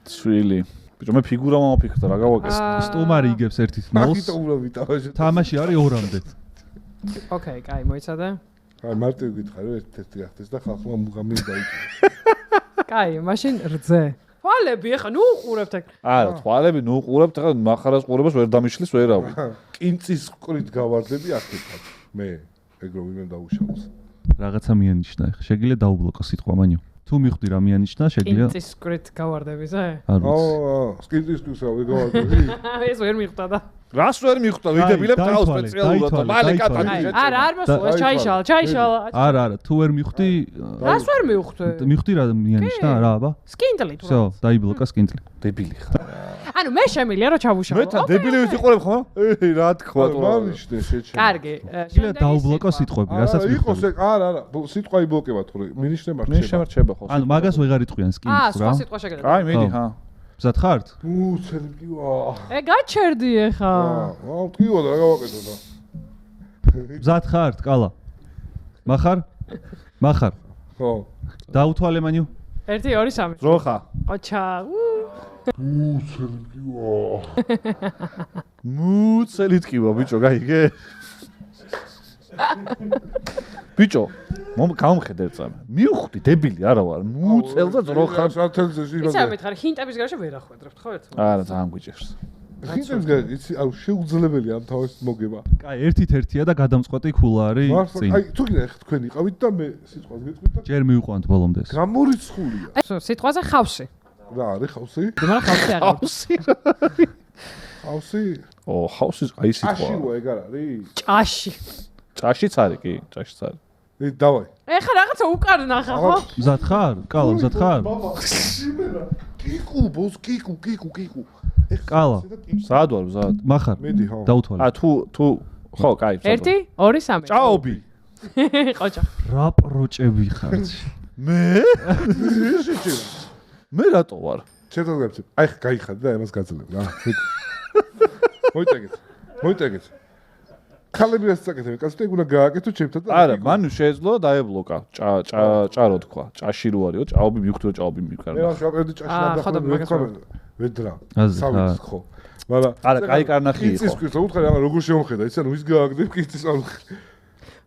ცვილი. ბიჭო, მე ფიგურა მომაფიქრდა რა გავაკეთე. სტუმარი იგებს 1-0. თამაში არის 2-მდე. ოკეი, კაი, მოიცადე. აი, მარტივი გითხარი, ერთ-ერთი გახდეს და ხალხმა მუღამი დაიჭირა. კაი, მაშინ რძე. თვალები ახლა ნუ უყურებთ ეგ. არა, თვალები ნუ უყურებთ, ახლა მახარას ყურებას ვერ დამიშლის ვერავი. კინწის ყრით გავარდები აქეთად. მე ეგ რომ ვინმე დაუშალოს. რაღაცა მიანიშნა ახლა. შეგიძლია დაუბლოკო სიტყვა მანიო. თუ მიხვდი რა მიანიშნა, შეგიძლია. კინწის ყრით გავარდები ზე? კინწისთვის რა ვიგავარდები? ეს ვერ მიხვდა და. რას ვერ მიხვდა? ვიდებილებ თავს სპეციალურად და მალე კატანი შეჭრა. არა, არ მოსულა, ჩაიშალა. არა, თუ ვერ მიხვდი. რას ვერ მიხვდი? მიხვდი რა მიანიშნა რა აბა? სკინტლი თუ. всё, დაიბლოკა სკინტლი. დებილი ხარ. ანუ მე შემიძლია რომ ჩავუშავო. მე თან დებილი ვიყურებ ხო? რა თქვა თუ. მანიშნე შეჭრა. კარგი. შეიძლება დაუბლოკო სიტყვები, რასაც მიხვდი. იყოს ეგ, არა, სიტყვა იბლოკება თუ მინიშნება რჩება ხო? ანუ მაგას ვეღარ იტყვიან სკინს რა. სხვა სიტყვა შეგიძლია. აი, მიდი, ჰა. მზად ხართ? ცელი მკივა. გაჩერდი ეხა. მკივა და რა გავაკეთო და. მზად ხართ, კალა? მახარ? ხო. დაუთვალე მანიუ? 1 2 3. ძროხა. ოჩა. ცელი მკივა. მუცელი ტკივა, ბიჭო, გაიგე? ბიჭო, გამხედე წამე. მივხვდი, დებილი არა ვარ. მუცელ და ძროხა. სათელზე ისა მითხარ, ჰინტების გარშე ვერ ახვედრებთ ხო ერთმანეთს? არა, ძალიან გვიჭერს. ხინწებს იცი, ანუ შეუძლებელია ამ თავის მოგება. კაი, ერთით-ერთია და გადამწყვეტი ქულა არის მართლა, წინ. აი, თუ კიდე თქვენ იყავით და მე სიტყვას გეტყვით და ჯერ მივყვანთ ბოლომდე ეს. გამორიცხულია. სიტყვაზე ხავსი. რა არის ხავსი? მაგრამ ხავსი არ არის. ხავსი? ო, ხავსი აი სიტყვა. აშირო ეგ არ არის? ჭაში. ჭაშიც არის კი, ჭაშიც არის. დავაი. ეხლა რაღაცა უკარნახა ხო? მზად ხარ? კალა, მზად ხარ? კიკუ, ბოს, კიკუ. კალა. სად ვარ, სად? მახარ. მედი ხო. დაუთვალე. თუ ხო, კაი. 1 2 3 ჭაობი. ყოჭა. რა პროჭები ხართ? მე? შეჭირა. მე რატო ვარ? შეტყობ გაგცემ. აი ხა გაიხადე და ამას გაძლებ რა. მოიტეგეთ. ქალები რაც წაკეთებენ, კაცო ეგ უნდა გააკეთო ჩემთან და არა, მან შეეძლო დაებლოკა. ჭარო თქვა. ჭაში რო არისო, ჭაობი მივხვდი რომ ჭაობი მე მიყარდა. რა შევაპერდი ჭაში ნამდვილად ვედრა. აზრი, ხო. მაგრამ არა, კაი კარნახი იყო. იცის ქვით უთხარი აღარ როგორ შემოხედა, იცი ანუ ვის გააგდებ კიცის ანუ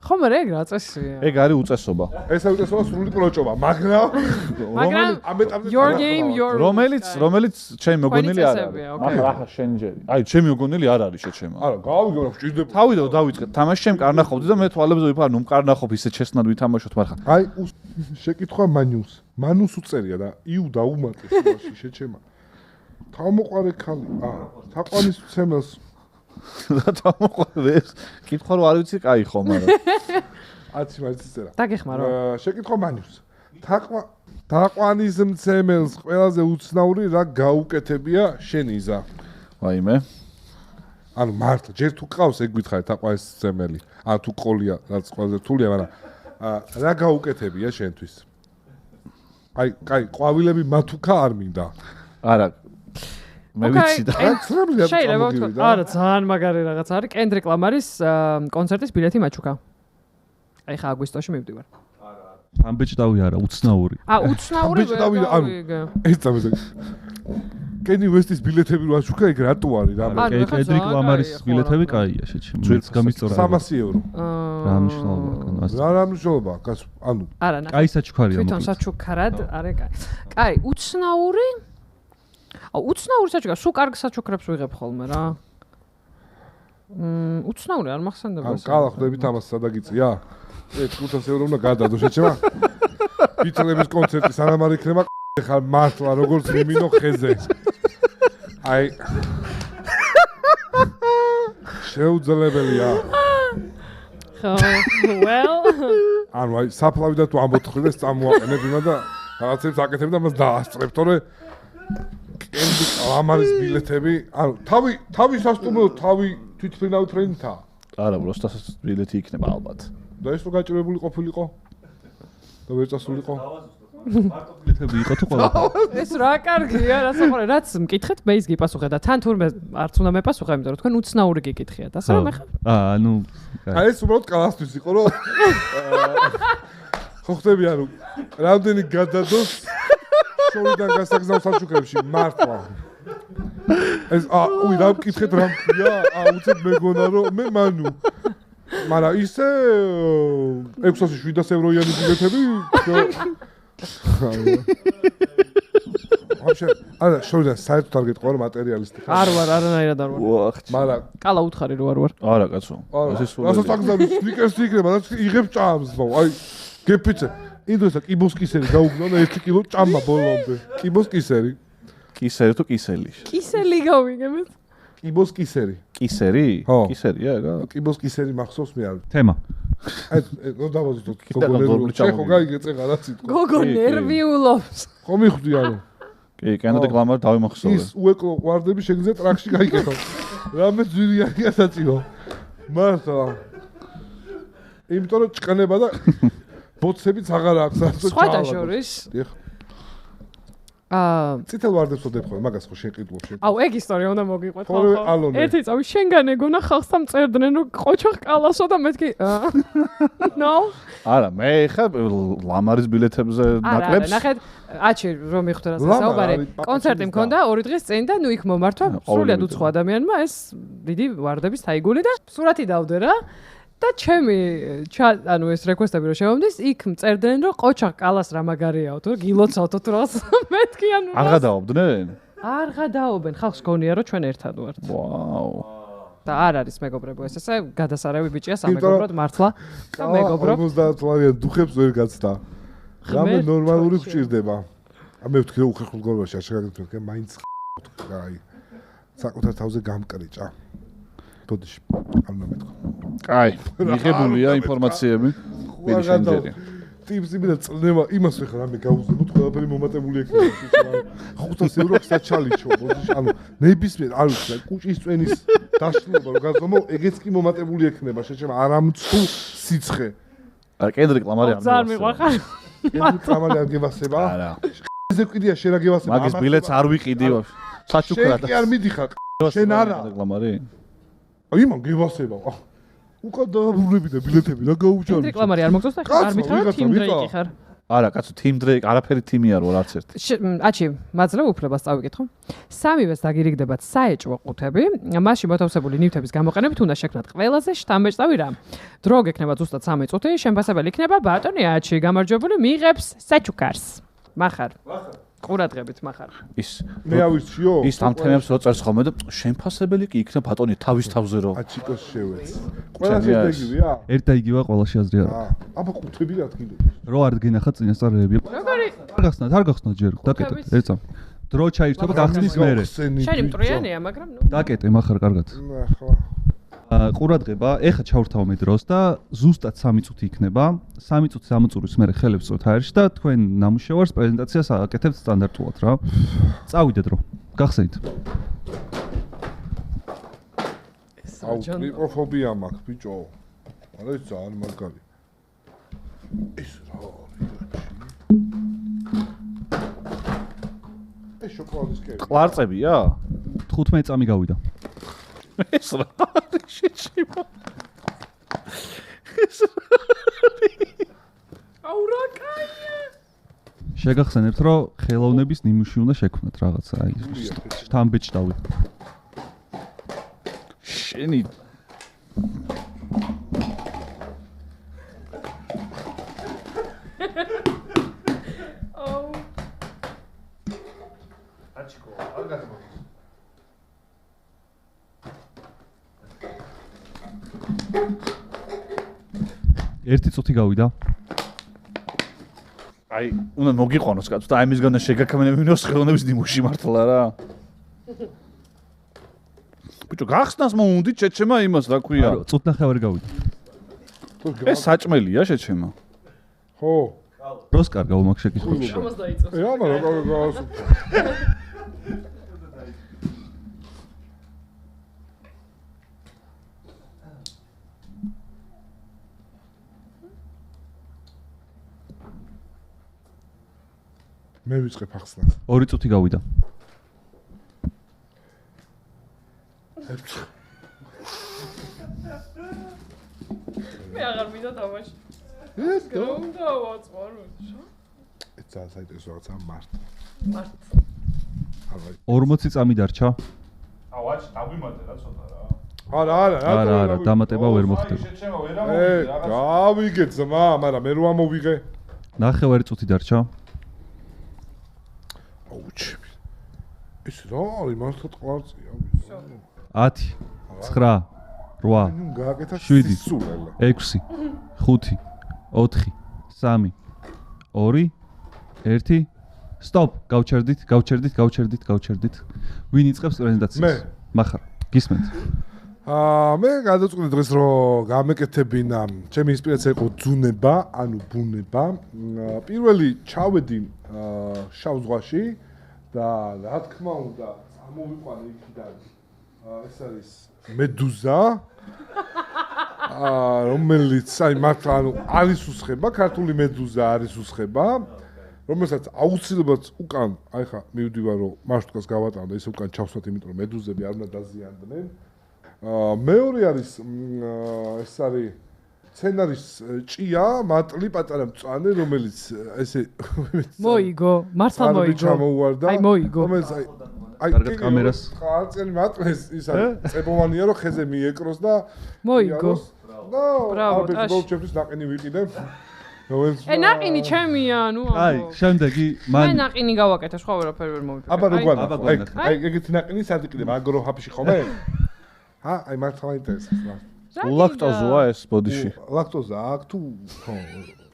ხო მე ეგ რა წესია. ეგ არის უწესობა. ეს არის უწესობა სრული პროჭობა, მაგრამ ამ ეტაპზე your game your რომელიც ჩემი მოგონილი არ წესებია, არის. ოკეი. ახლა შენ ჯერი. აი, ჩემი მოგონილი არ არის შეჩემა. არა, გავიგო რა გჭირდება. თავიდან დავიწყე. თამაში ჩემ კარნახობდი და მე თვალებზე ვიფარ, ნუ კარნახობ ისე ჩესნად ვითამაშოთ, მაგრამ აი შეკითხვა მანიუს. მანუს უწერია და იუ დაუმატეს მასში შეჩემა. თავმოყარე ხალი. თაყვანის ცემელს და თამოყდეს. კითხვა რო არ ვიცი, კაი ხო, მაგრამ აცი მაინც წერა. დაგეხმარო. შეკითხვა მანიუს. თაყვანის მცემელს ყველაზე უცნაური რა გაუკეთებია შენ იზა? ვაიმე. ანუ მართლა ჯერ თუ ყავს ეგ გითხარი თაყვანის მცემელი. ან თუ ყოლია რაც ყველაზე რთულია, მაგრამ რა გაუკეთებია შენთვის? აი, კაი, ყვავილები მათუქა არ მინდა. არა. მე ვიცი და შეიძლება ვთქვა. არა, ძალიან მაგარი რაღაც არის. კენდრიკ ლამარის კონცერტის ბილეთი მაჩუკა. აი ხა აგვისტოში მივდივარ. ამბეჭდავი არა, უცნაური. უცნაური ეს წამზე. კენი ვესტის ბილეთები რო აჩუქა, ეგ რატო არის რა? კენდრიკ ლამარის ბილეთები კაია შეჩემ. ძვირს გამისწორა. 300 euро. რა მნიშვნელობა აქვს? რა მნიშვნელობა აქვს? ანუ არა, კაი საჩუქარია თვითონ საჩუქარად, არა კაი. კაი, უცნაური? უცნაური საჩუქარი, სულ კარგ საჩუქრებს ვიღებ ხოლმე რა. უცნაური არ მახსენდება ეს. კალა ხვდებით ამას სადაგიწია? 500 euро უნდა გადადო შეჩემა? ბიტლების კონცერტი სანამ არ იქნება ხარ მართლა როგორც მიმინო ხეზე. აი შეუძლებელია. ხო, well. ანუ აი საფლავი და თუ ამბოთხრი და წამოაყენებ იმა და რაღაცებს აკეთებ და მას დაასწრებ, თორე კენდრიკ ლამარის ბილეთები, ანუ თავი სასტუმრო, თავი თვითფრინავი ფრენთა. არა, просто ბილეთი იქნება ალბათ. და ეს რო გაჭირებული ყოფილიყო? და ვერ წასულიყო? ბილეთები იყო თუ ყველა? ეს რა კარგია, რასაყურე, რაც მკითხეთ, მე ის გიპასუხე და თან თურმე არც უნდა მეპასუხე, იმიტომ რომ თქვენ უცნაური გიკითხიათ. ასე რომ ეხლა ნუ აი ეს უბრალოდ კალასთვის იყო, რომ ხო ხდები ანუ რამდენი გადადოს შორიდან გასაგზავნ საჩუქრებში მართლა. ეს უი რა მკითხეთ რა მქია? უცებ მეგონა რომ მე მანუ მაგრამ ისე 600-700 ევროიანი ბილეთები ვაფშე არა შორიდან საერთოდ არ გეტყვა რომ მატერიალისტი ხარ არ ვარ არანაირად არ ვარ ვახტ მაგრამ კალა უთხარი რო არ ვარ არა კაცო ასე სულ ასე საგზავნის სნიკერსი იქნება და იღებ ჭამს ბო აი გეფიცე ინდოესა კიბოსკისერი გაუგნო და 1 კილო ჭამა ბოლომდე კიბოსკისერი კისერი თუ კისელი კისელი გავიგებთ კიბოსკისერი კისერი კისერია რა კიბოსკისერი მახსოვს მე არ თემა აი ნუ დავაზუსტოთ გოგო შეხო გაიგე წეღა რა სიტყვა გოგო ნერვიულობს ხო მიხვდი ანუ კი კენდრიკ ლამარი დავიმახსოვრე ის უეკლო ყვარდები შეგიძლია ტრაქში გაიგეთო რამე ძვირიანია საწიო მართლა იმიტომ რომ ჭკნება და ბოცებიც აღარ აქვს ასე სხვათა შორის ციტელ ვარდებს ვდებ ხოლმე მაგას ხო შენ ყიდულობ შენ აუ ეგ ისტორია უნდა მოგიყვეთ ხო ერთი წავი შენგან ეგონა ხალხს ამწერდნენ რომ ყოჩოხ კალასო და მეთქი ნო არა მე ხა ლამარის ბილეთებზე ნაკლებს არა ნახეთ აჩი რომ მიხვდა რა საუბარი კონცერტი მქონდა 2 დღის წინ და ნუ იქ მომართვა სრულიად უცხო ადამიანმა ეს დიდი ვარდების თაიგული და სურათი დავდე რა და ჩემი ანუ ეს რეკვესტები რომ შევამდის იქ მწერდნენ რომ ყოჩახ კალას რა მაგარიაო თუ გილოცავთ თუ რა მეთქი ანუ არ გადაობდნენ არ გადაობენ, ხალხს გონია რომ ჩვენ ერთად ვართ. ვაუ. და არ არის მეგობრებო, ესე გადასარევი ბიჭია სამეგობროდ მართლა. და მეგობრო 50 ლარიან დუხებს ვერ გაცდა. რამე ნორმალური გჭირდება. მე ვთქვი რომ უხერხულ გორბაში არ შეგაგდეთ, მაინც აი საკუთარ თავზე გამკრიჭა. თოდიში არ მომეთქო. კაი, მიღებულია ინფორმაციები. ვიდი შენჯერია. ტიპს იმედა წლება იმას ვეხარ რამე გაუზებოთ ყველაფერი მომატებული ექნება. 500 ევროს საჩალიჩო, ბოდიში, ანუ ნებისმიერ არ ვიცი, კუჭის წვენის დაშლილობა რომ გაზომო, ეგეც კი მომატებული ექნება, შეჩემა არამცუ სიცხე. არა, კენდრიკ ლამარი არ ძალიან მიყვარხარ. კენდრიკ ლამარი არ გევასება? არა. ზე კიდია შენ რა გევასება? მაგის ბილეთს არ ვიყიდი ვაფშე. საჩუქრად. შენ კი არ მიდიხარ. შენ არა. ლამარი. აი მან გევასება. უკან დააბრუნები და ბილეთები რა გაუჩვენე. რეკლამარი არ მოგწონს და არ მითხრა თიმ დრეიკი ხარ. არა, კაცო, თიმ დრეიკ, არაფერი თიმი არ ვარ არც ერთი. აჩი, მაძლევ უფლებას წავიკითხო. სამივეს დაგირიგდებათ საეჭვო ყუთები. მასში მოთავსებული ნივთების გამოყენებით უნდა შექმნათ ყველაზე შთამბეჭდავი რამ. დრო გექნება ზუსტად 3 წუთი, შემფასებელი იქნება ბატონი აჩი, გამარჯვებული მიიღებს საჩუქარს. მახარ. ყურადღებით მახარ. ის მე ავირჩიო? ის ამთენებს რო წერს ხოლმე და შემფასებელი კი იქნება ბატონი თავის თავზე რო. აჩიკოს შევეც. ყველას ერთ იგივეა? ერთ და იგივეა ყველაში აზრი არა. აბა ყუთები რა თქინდა? რო არ გინახა წინასწარები. როგორი? არ გახსნათ ჯერ, დაკეტეთ, ერთსამ. დრო ჩაირთვა გახსნის მერე. შენი მტრიანია, მაგრამ ნუ. დაკეტე מחარ კარგად. ნახა. ყურადღება, ეხა ჩავრთავ მე დროს და ზუსტად 3 წუთი იქნება. 3 წუთის ამოწურის მერე ხელებს წოთ აერში და თქვენ ნამუშევარს პრეზენტაციას აკეთებთ სტანდარტულად რა. წავიდე დრო. გახსენით. აუ, ტრიპოფობია მაქვს, ბიჭო. არა ის ძალიან მაგარი. ეს რა არის? ეს შოკოლადის კეი. ყლარწებია? 15 წამი გავიდა. ეს რა არის შეჭიმა? აუ რა კაია. შეგახსენებთ რომ ხელოვნების ნიმუში უნდა შექმნათ რაღაცა აი შთამბეჭდავი. შენი აუ აჩიკო, არ გატბო. ერთი წუთი გავიდა. აი, უნდა მოგიყვანოს კაცო და აი მის განდა შეგაქმენებინოს ხელოვნების ნიმუში მართლა რა. ბიჭო, გახსნას მოუნდი შეჩემა იმას რა ქვია. წუთნახევარი გავიდა. ეს საჭმელია შეჩემა. ხო. დროს კარგავ მაგ შეკითხვებში. ამას დაიწევს. აბა რა გავასო. მე ვიწყებ ახსნას. 2 წუთი გავიდა. მე აღარ მინდა თამაში. გრონდა ვაწვარო. ეს ძალიან საინტერესო რაღაცა მართ. მართ. 40 წამი დარჩა. აუ, აჩი, დაგვიმატე რა ცოტა რა. არა, დამატება ვერ მოხდება. შეჩემა ვერა მოვიდი რაღაც. გავიგე ძმა, მაგრამ მე რო ამოვიღე. ნახევარი წუთი დარჩა. აუჩები. ეს რა არის მართლა ყლარწია. 10 9 8 ნუ გააკეთა 7 სისულელა. 6 5 4 3 2 1 სტოპ გავჩერდით ვინ იწყებს პრეზენტაციას მე. მახარ გისმენთ მე გადავწყვიტე დღეს რომ გამეკეთებინა ჩემი ინსპირაცია იყო ძუნება, ანუ ბუნება. პირველი ჩავედი შავ ზღვაში და რა თქმა უნდა წამოვიყვანე იქიდან ეს არის მედუზა რომელიც აი მართლა ანუ არის უსხება, ქართული მედუზა არის უსხება, რომელსაც აუცილებლად უკან აი ხა მივდივარ რომ მარშრუტკას გავატანო და ისე უკან ჩავსვათ, იმიტომ რომ მედუზები არ უნდა დაზიანდნენ. მეორე არის ეს არის სცენარის ჭია, მატლი პატარა მწვანე, რომელიც ესე მოიგო, მართლა მოიგო. აი მოიგო. რომელიც აი კარგად კამერას ხალწელი მატლეს ის არის წებოვანია რომ ხეზე მიეკროს და მოიგო. და ბრავო, ალბეთ გოლჩეფის ნაყინი ვიყიდე. ნაყინი ჩემია, ნუ აი, შემდეგი მე მან ნაყინი გავაკეთე, სხვა ვერაფერი ვერ მოვიდა. აბა რო აბა გვანა. გვანახე. აი ეგეთი ნაყინი სად იყიდება აგრო ჰაფში ხომე? აი მართლა ინტერესებს. ულაქტოზოა ეს ბოდიში. ლაქტოზა აქვს თუ ხო?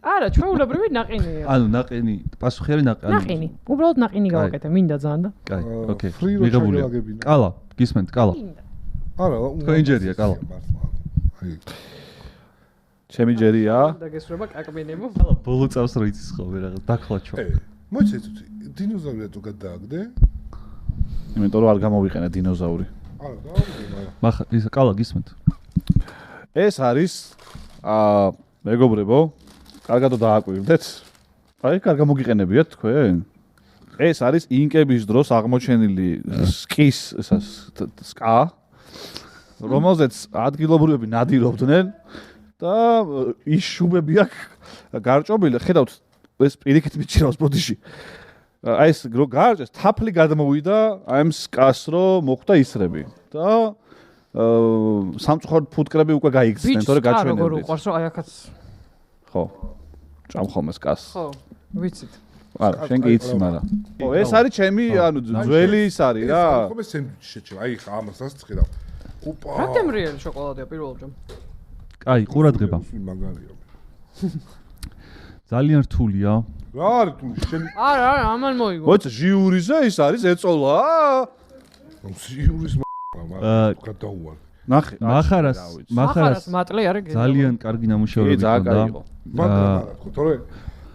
არა, ჩვეულებრივი ნაყინია. ანუ ნაყინი, პასუხიერი ნაყინი. ნაყინი. უბრალოდ ნაყინი გავაკეთე, მინდა ძალიან და. კაი, ოკეი. free რო მიღებულია. ჩაგელაგებინა. კალა, გისმენთ, კალა. არა, თქვენჯერია, კალა. აი ჩემი ჯერია. დაგესრება კაკბინემო. კალა ბოლო წავს რო იცის ხოლმე რაღაც დაქლაჩო. მოიცეთ დინოზავრია თუ გადააგდე? იმიტომ რომ არ გამოვიყენე დინოზავრი. არა, გამოვიყენე. მახა ის კალა გისმენთ. ეს არის მეგობრებო, კარგადო დააკვირდეთ. აი, კარგა მოგიყენებიათ თქვენ. ეს არის ინკების დროს აღმოჩენილი სკის სკა, რომელზეც ადგილობრივები ნადირობდნენ და ის შუბები აქვს გარჭობილი. ხედავთ, ეს პირიქით მიჩნევს ბოდიში. აი ეს რო გარჭეს, თაფლი გადმოვიდა აი ამ სკას რო მოხვდა ისრები და სამწუხაროდ ფუტკრები უკვე გაიგრძნენ, თორე როგორ გაჩვენებდით. უყვარს რომ აი ახაც ხო. ჭამხომეს კას. ხო, ვიცით. არა, შენ კი იცი, მაგრამ. ხო, ეს არის ჩემი, ანუ ძველი ის არის რა. ხომ ეს სენდვიჩი შეჭება. აი ხა ამას ასწრებ. ოპა. რა თემრიელი შოკოლადია პირველ ჯამ. კაი, ყურადღება. მაგარია. ძალიან რთულია. რა არის თუ შენ არა, ამან მოიგო. მოიცა ჟიურიზე ის არის ეწოლა. სიურის გადაუვალ. ნახე. მახარას მახარას მატლი არის გედა. ძალიან კარგი ნამუშევრები ძალიან ჰქონდა. კაი იყო. მაგრამ თქო, თორე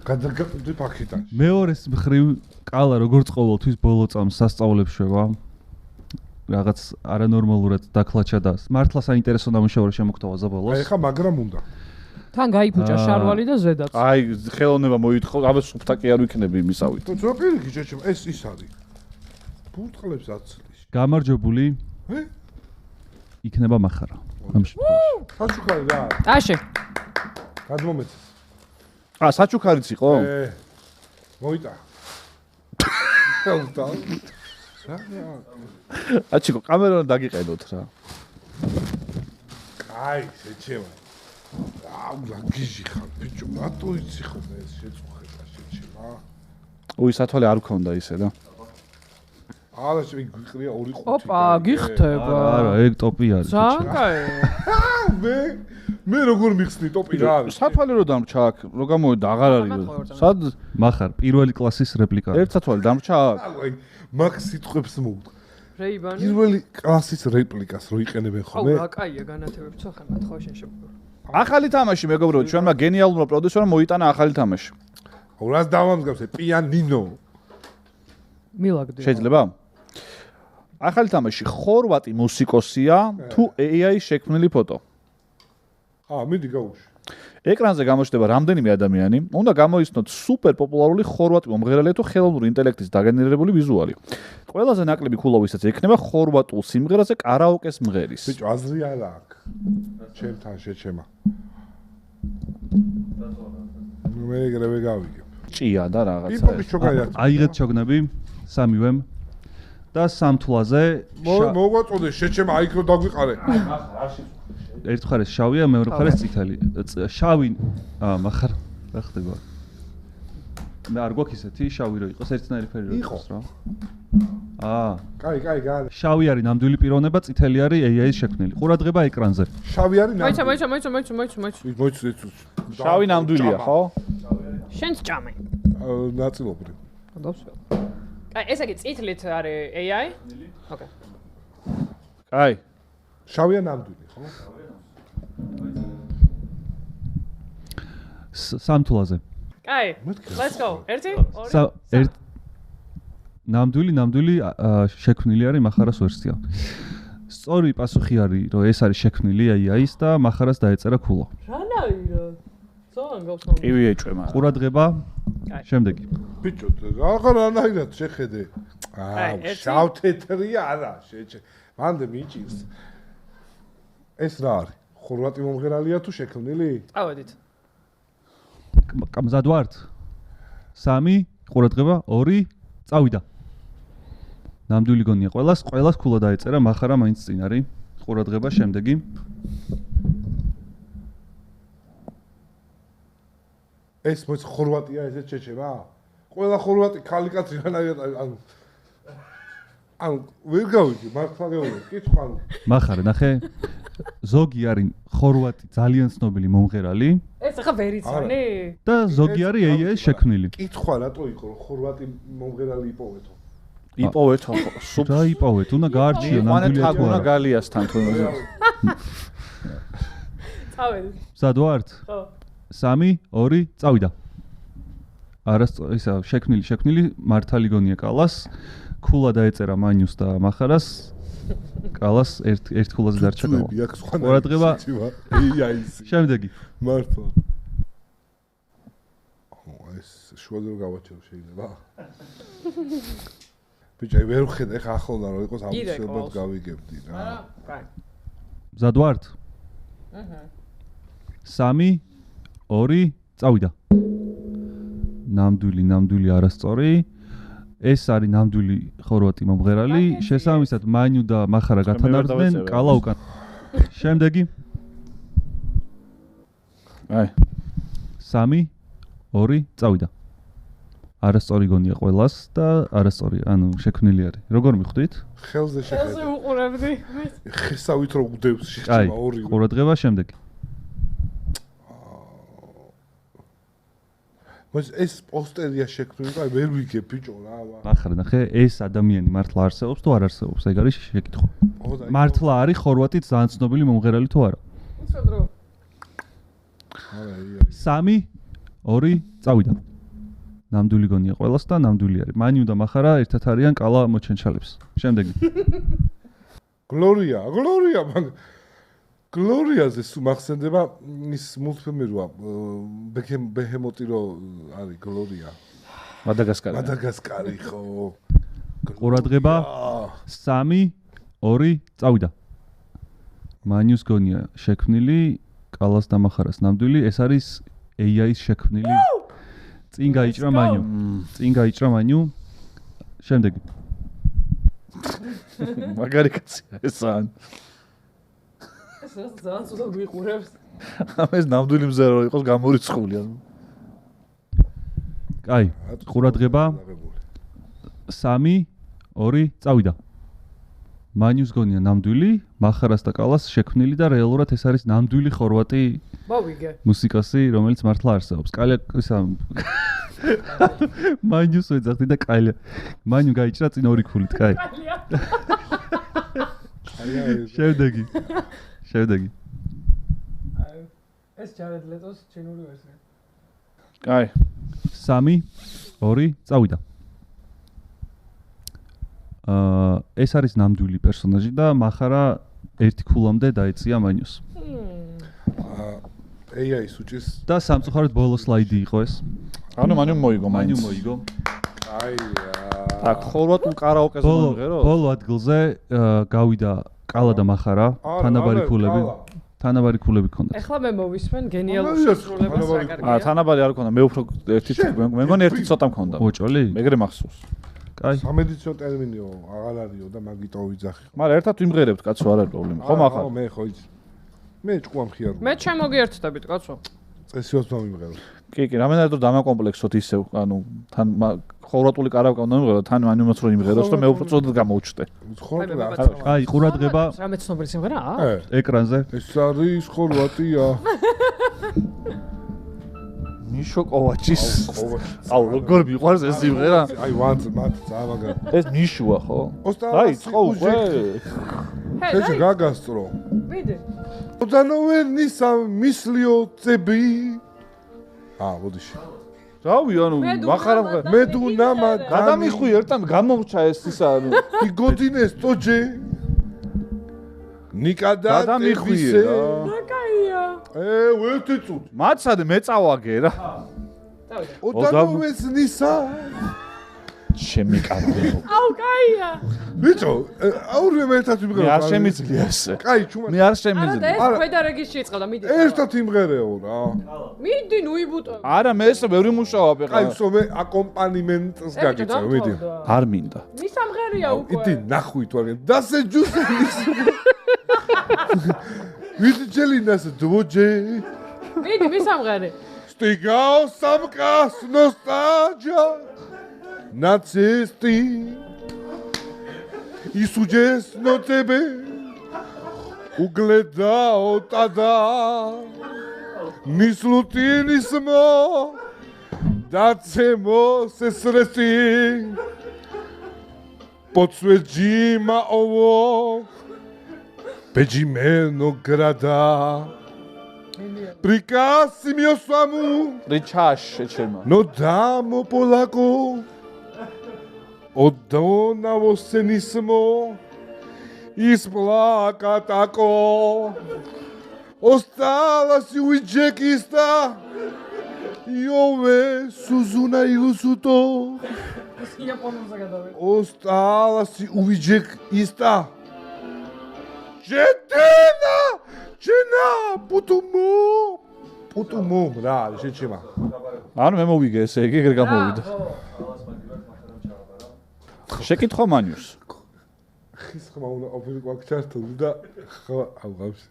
გადაგაყდი ფაქიდან. მეორეს მხრივ კალა როგორც ყოველთვის ბოლო წამს სასწაულებს შვება. რაღაც არანორმალურად დაკლაჩა და მართლა საინტერესო ნამუშევარი შემოგთავაზა ბოლოს. აი ხა მაგრამ უნდა. თან გაიფუჭა შარვალი და ზედაც. აი, ხელოვნება მოითხოვ, აბა სუფთა კი არ ვიქნები იმისავით. თუ რა პირიქი შეჭება, ეს ის არის. ბურთყლებს აცლის. გამარჯვებული იქნება მახარა. ამ შემთხვევაში. საშუქარი რა. ტაშე. გადმომეცეს. საჩუქარიც იყო? მოიტა. ხელდა. აჩიკო, კამერა დაგიყენოთ რა. კაი, შეჭება. აულა გიჟი ხარ, ბიჭო, რატო იცი ხოლმე ეს შეწუხება შეჭება? უი, სათვალე არ გქონდა ისე და. არა, შენ გიყრია 2-5. ოპა, გიხდება. არა, ეგ ტოპი არის. ძალიან კაი. მე როგორ მიხსნი ტოპი რა არის? სათვალე რო დამრჩა აქ, რო გამოვიდა აღარ არის. სად მახარ, პირველი კლასის რეპლიკა. ერთ სათვალე დამრჩა აქ. აი, მაგ სიტყვებს მოვუდგ. რეიბანი. პირველი კლასის რეპლიკას რო იყენებენ აუ, ხოლმე? რა კაია განათებები ხო ხან მათხოვე შენ შეგვიძლია. ახალი თამაში მეგობრებო, ჩვენმა გენიალურმა პროდიუსერმა მოიტანა ახალი თამაში. აუ, რას დავამსგავსე? პიანინო. მილაგდი. შეიძლება? ახალი თამაში ხორვატი მუსიკოსია თუ AI შექმნილი ფოტო. მიდი გაუშვი. ეკრანზე გამოჩნდება რამდენიმე ადამიანი, უნდა გამოიცნოთ სუპერ პოპულარული ხორვატი მომღერალი თუ ხელოვნური ინტელექტის დაგენერირებული ვიზუალი. ყველაზე ნაკლები ქულოვისაც ექნება ხორვატულ სიმღერაზე კარაოკეს მღერის. ბიჭო, აზრი არა აქვს. ჩემთან შეჩემა. მე ეგრევე გავიგებ. ჭია და რაღაცა. პიპობის ჩოგაია. აიღეთ ჩოგნები სამივემ და სამთვლაზე მოგვაწოდე შეჩემა აიქ რო დაგვიყარე. ერთ მხარეს შავია, მეორე მხარეს წითელი. შავი მახარ რა ხდება? მე არ გვაქვს ისეთი შავი რო იყოს, ერთნაირი ფერი რო იყოს რა. კაი, გარე. შავი არის ნამდვილი პიროვნება, წითელი არის AI-ის შექმნილი. ყურადღება ეკრანზე. შავი არის ნამდვილი. მოიცა. შავი ნამდვილია, ხო? შენც ჭამე. ნაწილობრივ. გადავსვე. აი, ესე იგი წითლით არის AI? ოკეი. აი, შავია ნამდვილი, ხო? სამთვლაზე. აი, let's go. ერთი, ორი. ნამდვილი შექმნილი არის მახარას ვერსია. სწორი პასუხი არის, რომ ეს არის შექმნილი AI-ის და მახარას დაეწერა ქულა. რანაირად? ძალიან გავსმენთ. კი ეჭვემა. ყურადღება. შემდეგი. ბიჭო, რაღაცნაირად შეხედე. შავ თეთრი არა, მანდ მიჭირს. ეს რა არის? ხორვატი მომღერალია თუ შექმნილი? წავედით. მზად ვართ? 3, ყურადღება, 2, წავიდა. ნამდვილი გონია ყველას ქულა დაეწერა, მახარა მაინც წინ არის. ყურადღება, შემდეგი. ეს მოიც ხორვატია ესე ჩეჩება? ყველა ხორვატი ქალი კაცი რანაირად ანუ ვერ გავიგე მართლა გეუბნები კითხვა ანუ מחარე ნახე ზოგი არის ხორვატი ძალიან ცნობილი მომღერალი ეს ახლა ვერ იცანი? და ზოგი არის AI-ის შექმნილი. კითხვა რატო იყო რომ ხორვატი მომღერალი იპოვეთო? იპოვეთო სუპ რა იპოვეთ? უნდა გაარჩიო მანე ნამდვილია თუ თაგუნა არა. გალიასთან თუნდაც. წავედი. სად ვართ? ხო. 3 2 წავიდა. ისა შექმნილი მართალი გონია კალას. ქულა დაეწერა მანიუს და მახარას. კალას ერთ ქულაზე დარჩა კალა. ძუები აქვს სხვა ყურადღება. AI-ის. შემდეგი. მართლა. ეს შუაზე რომ გავაჩერო შეიძლება? ბიჭი, ვერ ვხედე ხა ახლონა რომ იყოს აუცილებლად გავიგებდი რა. კაი. მზად ვართ? 3 2 წავიდა. ნამდვილი არასწორი. ეს არის ნამდვილი ხორვატი მომღერალი. შესაბამისად მანიუ და მახარა გათანაბრდნენ კალა უკან. შემდეგი. აი 3 2 წავიდა. არასწორი გონია ყველას და არასწორი, ანუ შექმნილი არის. როგორ მიხვდით? ხელზე ესე შეხედე. უყურებდი. ხესავით რო უდევს აი, შეჭმა ორი. ყურადღება შემდეგი. ეს პოსტერია შექმნილი და ვერ ვიგებ ბიჭო რა. ახლა ნახე, ეს ადამიანი მართლა არსებობს თუ არ არსებობს? ეგ არის შეკითხვა. მართლა არის ხორვატი ძალიან ცნობილი მომღერალი თუ არა? უცებ რო. 3 2 წავიდა. ნამდვილი გონია ყველას და ნამდვილი არის. მანიუ და მახარა ერთად არიან კალა მოჩენჩალებს. შემდეგი. გლორია, გლორიაზე სულ მახსენდება ის მულტფილმი როა ბეჰემოტი რო არის გლორია. მადაგასკარი ხო. ყურადღება 3 2 წავიდა. მანიუს გონია შექმნილი კალას და მახარას ნამდვილი, ეს არის AI-ის შექმნილი. წინ გაიჭრა მანიუ. შემდეგი. მაგარი კაცია ეს ან. ეს ძალიან ცუდად ვიყურებს. ეს ნამდვილი მზერო იყოს გამორიცხული ანუ. კაი, ყურადღება 3 2 წავიდა. მანიუს გონია ნამდვილი, მახარას და კალას შექმნილი და რეალურად ეს არის ნამდვილი ხორვატი მოვიგე. მუსიკოსი, რომელიც მართლა არსებობს. კაია ისა მანიუს ეძახდი და კაია. მანიუ გაიჭრა წინ ორი ქულით, კაი. შემდეგი. ეს ჯარედ ლეტოს ჩინური ვერსია. კაი. 3 2 წავიდა. ეს არის ნამდვილი პერსონაჟი და მახარა ერთი ქულამდე დაეწია მანიუს. AI-ის უჭის და სამწუხაროდ ბოლო სლაიდი იყო ეს. ანუ მანიუ მოიგო. აია. აქ ხორვატულ კარაოკეზე მომღერო? ბოლო ადგილზე გავიდა კალა და მახარა, თანაბარი ქულები ჰქონდათ. ეხლა მე მოვისმენ გენიალურ შესრულებას რა კარგია. თანაბარი არ მქონდა, მე უფრო ერთი მეგონი ერთი ცოტა მქონდა. ოჭოლი? მეგრე მახსოვს. კაი. სამედიცინო ტერმინიო აღარ არისო და მაგიტო ვიძახი. მაგრამ ერთად ვიმღერებთ კაცო, არ არის პრობლემა. ხო მახარ? მე ხო იცი. მე ჭკუა მხიარ. მე შემოგიერთდებით კაცო. წესიოს მომიმღერო. კი, რამენად რომ დამაკომპლექსოთ ისევ, ანუ თან ხორვატული კარავკა უნდა იმღერო, თან მანიუმაც რომ იმღეროს და მე უფრო წოდად გამოვჩნდე. კაი, ყურადღება. რამე ცნობილი სიმღერაა? ეკრანზე. ეს არის ხორვატია. მიშო კოვაჩის. აუ, როგორ მიყვარს ეს სიმღერა? აი, ვანც მათ წავაგა. ეს მიშუა ხო? აი, წყო უკვე. ეს გაგასტრო. ვიდე. ოდანოვენისა მისლიო წები. ბოდიში. რავი, ანუ მახარა მედუნამა გადამიხვი ერთად გამომრჩა ეს ისა, ანუ იგოდინეს ტოჯე. ნიკადა გადამიხვიე რა. კაია. ვერთი წუთი. მაცადე მე წავაგე რა. ოდანოვენისა ჩემი კარგი. აუ კაია. ბიჭო, აურე მე ერთად ვიმღერო. მე არ შემიძლია ესე. კაი, ჩუმად. მე არ შემიძლია. არა, ეს ქვედა რეგისტრში იწყდა, მიდი. ერთად იმღერეო რა. მიდი, ნუ იბუტო. არა, მე ესე ვერ ვიმუშაობ კაი, ეხლა. მე აკომპანიმენტს გაგიწევ, მიდი. არ მინდა. მისამღერია უკვე. იდი ნახვი თუ არ დასე ჯუსელის. ვიდ ჯელინას დვოჯე. მიდი, მისამღერე. Stigao samkas nostalgia nazisti I suggestno tebe ugledao tada Nislutili smo da ćemo se sresti pod sveđima ovog peđimenog grada Prikasi mi osamu Ričaš ećema. no damo polako odonavo se nismo isplaka tako Ostala si uvijek ista I ove Suzuna ili su to Ostala si uvijek ista Četina Čena Putumu რა არის შეჩემა ანუ მე მოვიგე ესე იგი ეგრე გამოვიდა. შეკითხვა მანიუს. ხის ხმა უნდა ყოფილი გვაქვს ჩართული და ხო ავღავს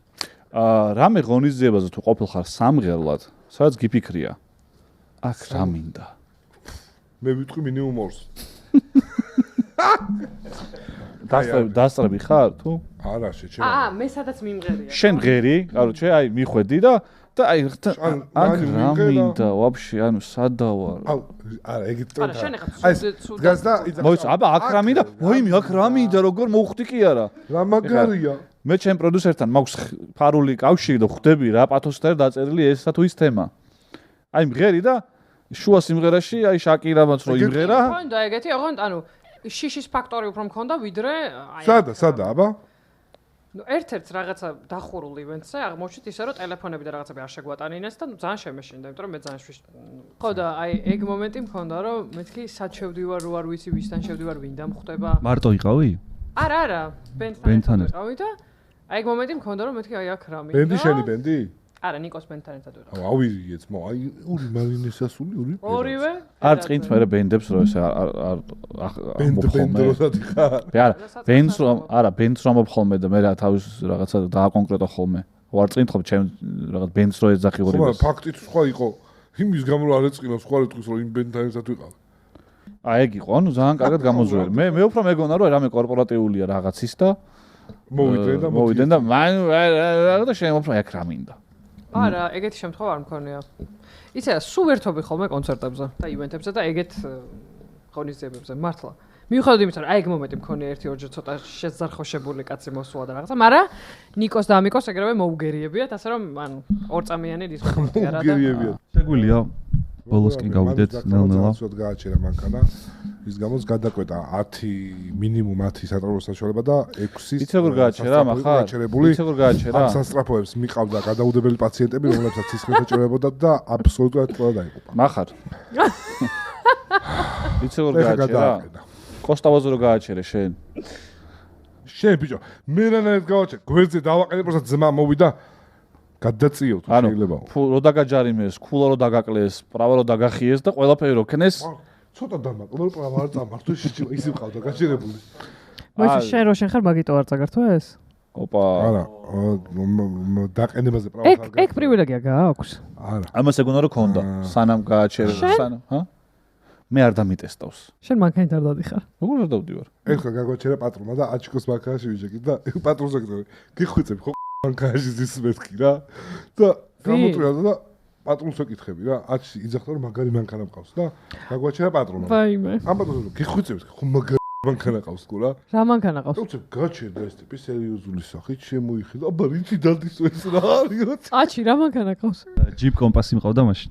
რამე ღონისძიებაზე თუ ყოფილ ხარ სამღერლად, სადაც გიფიქრია. აქ რა მინდა? მე ვიტყვი მინიმუმ 2-ს დასწრები ხარ თუ? არა შეჩემა მე სადაც მიმღერია. შენ ღერი, კაროჩე, აი მიხვედი და აი აქ რა მინდა ვაფშე, ანუ სადა ვარ? აუ არა ეგეთ არა, შენ ახლა აი ცუდად დგას და მოიცა, აბა აქ რა მინდა? ვაიმე, აქ რა მინდა, როგორ მოვხდი კი არა? რა მაგარია მე ჩემ პროდიუსერთან მაქვს ფარული კავშირი და ხვდები რა პათოსთან დაწერილი ესა თუ ის თემა. აი მღერი და შუა სიმღერაში აი შაკირამაც რო იმღერა. მქონდა ეგეთი, ოღონდ ანუ შიშის ფაქტორი უფრო მქონდა ვიდრე სადა აბა ნუ ერთ-ერთ რაღაცა დახურულ ივენტზე აღმოჩნდით ისე რომ ტელეფონები და რაღაცები არ შეგვატანინეს და ძალიან შემეშინდა, იმიტომ რომ მე ძალიან ხო და აი ეგ მომენტი მქონდა რომ მეთქი სად შევდივარ რო არ ვიცი ვისთან შევდივარ ვინ დამხვდება მარტო იყავი? არა ბენდთან ვიყავი და აი ეგ მომენტი მქონდა რომ მეთქი აი აქ რა მინდა ბენდი შენი ბენდი არა ნიკოს ბენდთან ერთად ვიყავი ავირიეც მო აი ორი მალინესასული ორივე არ წინთ მე ბენდებს რო ესე არ ბენდ როდადი ხარ არა ბენდს რომ არა ბენდს რომ მოფხოლმე და მე რა თავის რაღაცა დააკონკრეტო ხოლმე ვარ წინთ ხომ ჩემ რაღაც ბენდს რო ეძახი ხო ღორიბას ფაქტით სხვა იყო იმის გამო რომ არ ეწყინა სხვა რიტყვის რომ იმ ბენდთან ერთად ვიყავ აი ეგ იყო ანუ ძალიან კარგად გამოძველი მე უფრო მეგონა რომ რამე კორპორატიულია რაღაცის და მოვიდნენ და მან და შენ უფრო აქ რა მინდა არა, ეგეთი შემთხვევა არ მქონია. იცი, სულ ერთობი ხოლმე კონცერტებზე და ივენტებზე და ეგეთ ღონისძიებებზე მართლა. მიუხედავად იმისა, რომ აი ეგ მომენტი მქონია ერთი-ორჯერ ცოტა შეზარხოშებული კაცი მოსულა და რაღაცა, მაგრამ ნიკოს და ამიკოს ეგრევე მოუგერიებიათ, ასე რომ ანუ ორწამიანი დისკუსია რა და მოუგერიებიათ. შეგვიძლია ბოლოსკენ გავიდეთ ნელ-ნელა. ცოტა გააჩერა მანქანა. ის გამოც გადაკვეთა 10 მინიმუმ 10 სატრანსპორტო საშუალება და 6 იცი როგორ გააჩერა מחარ? იცი როგორ გააჩერა? ამ სასტრაფოებს მიყავდა გადაუდებელი პაციენტები, რომლებსაც სისხლი ეჭირებოდა და აბსოლუტურად ყველა დაიღუპა. מחარ. იცი როგორ გააჩერა? კოსტავაზე რო გააჩერე შენ. შენ ბიჭო, მე რანაირად გავაჩერე, გვერდზე დავაყენე, პროსტა ძმა მოვიდა გადაწიო თუ შეიძლება. რო დაგაჯარიმეს, ქულა რო დაგაკლეს, პრავა რო დაგახიეს და ყველაფერი რო ქნეს. ცოტა დამაკლო, პრავა არ წამართო, ისე მყავდა გაჭერებული. მოიცა შენ რო შენ ხარ მაგიტო არ წაგართო ეს? ოპა. არა, დაყენებაზე პრავა არ გაქვს. ეგ პრივილეგია გააქვს. არა. ამას ეგონა რომ ქონდა, სანამ გააჩერე, სანამ, ჰა? მე არ დამიტესტავს. შენ მანქანით არ დადიხარ. როგორ არ დავდივარ? ეხლა გაგვაჩერა პატრონმა და აჩიკოს მანქანაში ვიჯექით და პატრონს აკეთე. გიხვიცები ხო მანქანაში ზის მეთქი რა. და გამოწვია და პატრონს ეკითხები რა. აჩი იძახდა რომ მაგარი მანქანა მყავს და გაგვაჩერა პატრონმა. ვაიმე. ამ პატრონს გიხვიცები ხო მაგარი მანქანა ყავს ხო რა. რა მანქანა ყავს? თუმცა გაჩერდა ეს ტიპი სერიოზული სახით შემოიხილა. აბა რითი დადის ეს რა არის? აჩი რა მანქანა ყავს? ჯიპ კომპასი მყავდა მაშინ.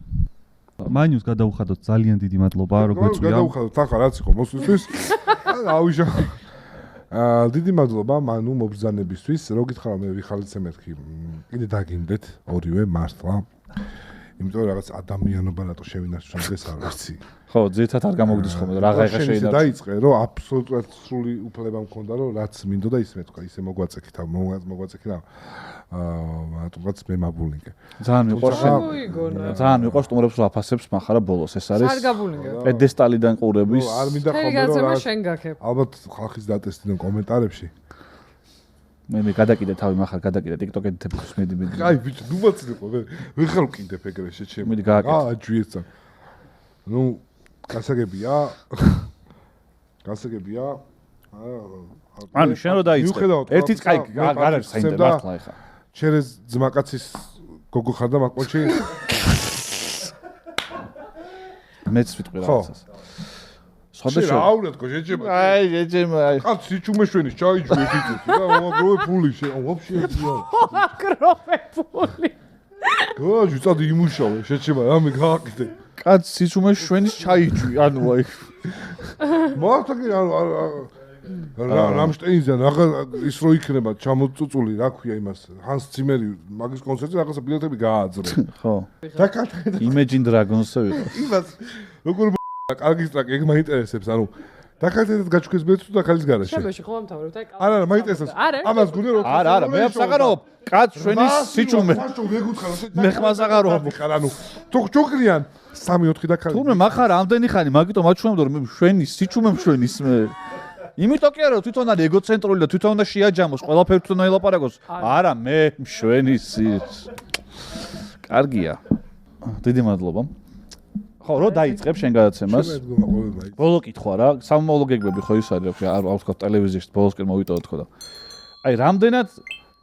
მანიუს გადაუხადოთ ძალიან დიდი მადლობა რომ გვეწვია. გადაუხადოთ ახლა რაც იყო მოსვლისთვის. ავიშა. დიდი მადლობა მანუ მობრძანებისთვის. რო გითხრა მე ვიხალისე მეთქი. კიდე დაგინდეთ ორივე მართლა. იმიტომ რომ რაღაც ადამიანობა რატო შევინარჩუნე დღეს არ ვიცი. ხო, ძირითადად არ გამოგდის ხოლმე რა აღა შეიძლება. დაიწყე რომ აბსოლუტურად სრული უფლება მქონდა რომ რაც მინდოდა ის მეთქვა, ისე მოგვაწექით, მოგვაწექით და მათაც მე მაბულინგე. ძალიან მიყვარს ძალიან მიყვარს სტუმრებს რომ აფასებს מחარა ბოლოს ეს არის. არ გაბულინგე. პედესტალიდან ყურების. არ მინდა ხოლმე რომ შენ გაქებ. ალბათ ხალხის დატესტინონ კომენტარებში. მე გადაკიდე თავი מחარ გადაკიდე TikTok-ით თებქოს მედი. აი ბიჭო, ნუ მოცილიყო მე. ვეხარ ვკიდებ ეგრე შეჩემ. მიდი გააკეთე. ჯვიეცა. ნუ გასაგებია. ანუ შენ რო დაიწყე. ერთი წაი არ არის საინტერესო მართლა ეხა. შენ ძმაკაცის გოგო ხარ და მაკოჩი? მეც ვიტყვი რაღაცას. შენ რა აურეთქო შეჭება? აი, შეჭება. კაც სიჩუმეშვენის ჩაიჯვე თვითონ და მომაგროვე ფული შენ. ვაფშე ძია. მომაგროვე ფული. გაჟი წადი იმუშავე შეჭება რამე გააკეთე. კაც სიჩუმეშვენის ჩაიჯვი, ანუ აი. მართლა კი რამშტეინზე რაღა ის რო იქნება ჩამოწუწული რა ქვია იმას ჰანს ციმერი მაგის კონცერტზე რაღაცა ბილეთები გააძრე. ხო. დაკატე. Imagine Dragons-ო იყო. იმას როგორ კარგი ტრაკი ეგ მაინტერესებს ანუ დაკატეთ გაჩქეს ბილეთს და ხალის garaში. შებაში ხო ამთავრებთ აი. არა მაინტერესებს. ამას გუნე რო არა, მე ვსაღარობ. კაც შვენის სიჩუმე. მე ხმას აღარობ. ანუ თუ ჯოქრიან 3-4 და ხალი. თუმე מחარ ამდენი ხანი მაგიტომ აჩვენებდო რომ მე შვენის სიჩუმე შვენის მე იმიტომ კი არა თვითონ არის ეგოცენტრული და თვითონ უნდა შეაჯამოს ყველაფერი თვითონ ელაპარაკოს არა მე შვენის კარგია დიდი მადლობა ხო რო დაიწყებ შენ გადაცემას ბოლო კითხვა რა სამომავლო გეგმები ხო ის არის რა არ ვთქვა ტელევიზიაში ბოლოსკენ მოვიტოვოთ ხო და აი რამდენად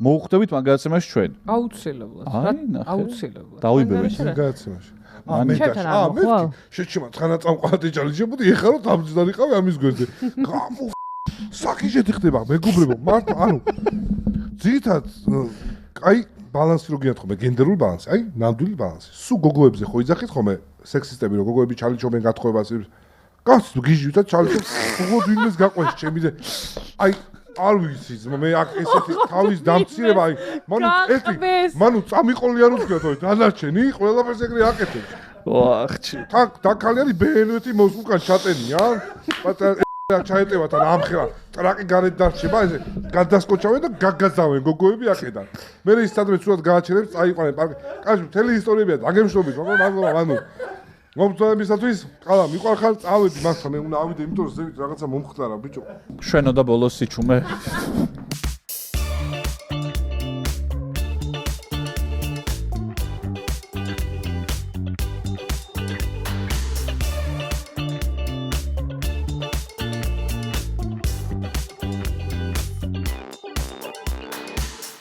მოუხდებით მაგ გადაცემას ჩვენ აუცილებლად აუცილებლად დავიბერეთ გადაცემაში მე შეჩემა ცხანა წამყვანად ეჭალიჭებოდი ეხლა რომ დამძდარიყავი ამის გვერდზე გამო საკიჟეთი ხდება მეგობრებო მართლა ანუ ძირითად აი ბალანსი რო გიათხოვე გენდერული ბალანსი აი ნამდვილი ბალანსი სულ გოგოებზე ხო იძახით ხოლმე სექსისტები რო გოგოები ჩალიჩობენ გათხოვებას კაც გიჟივთ და ჩალიჩობ გოგო ვინმეს გაყვეს ჩემიზე აი არ ვიცი მე აქ ესეთი თავის დამცირება აი მანუ წამიყოლია რო ვთქვა დანარჩენი ყველაფერს ეგრე აკეთებს ვახჩი თაკ დაკალიანი ბენვეთი მოსუკან ჩატენია პატარა ჩაეტევა თან ამხელა ტრაკი გარეთ დარჩება ესე გადასკოჩავენ და გაგაზავენ გოგოები აქედან მე ის სადმე სულად გააჩერებს წაიყვანენ პარკი კაჟი მთელი ისტორიებია დაგემშრობით მაგრამ მანუ მომწონებისათვის ყალა მიყვარხარ წავედი მართლა მე უნდა ავიდე იმიტომ რომ ზევით რაღაცა მომხდარა ბიჭო შვენო და ბოლოს სიჩუმე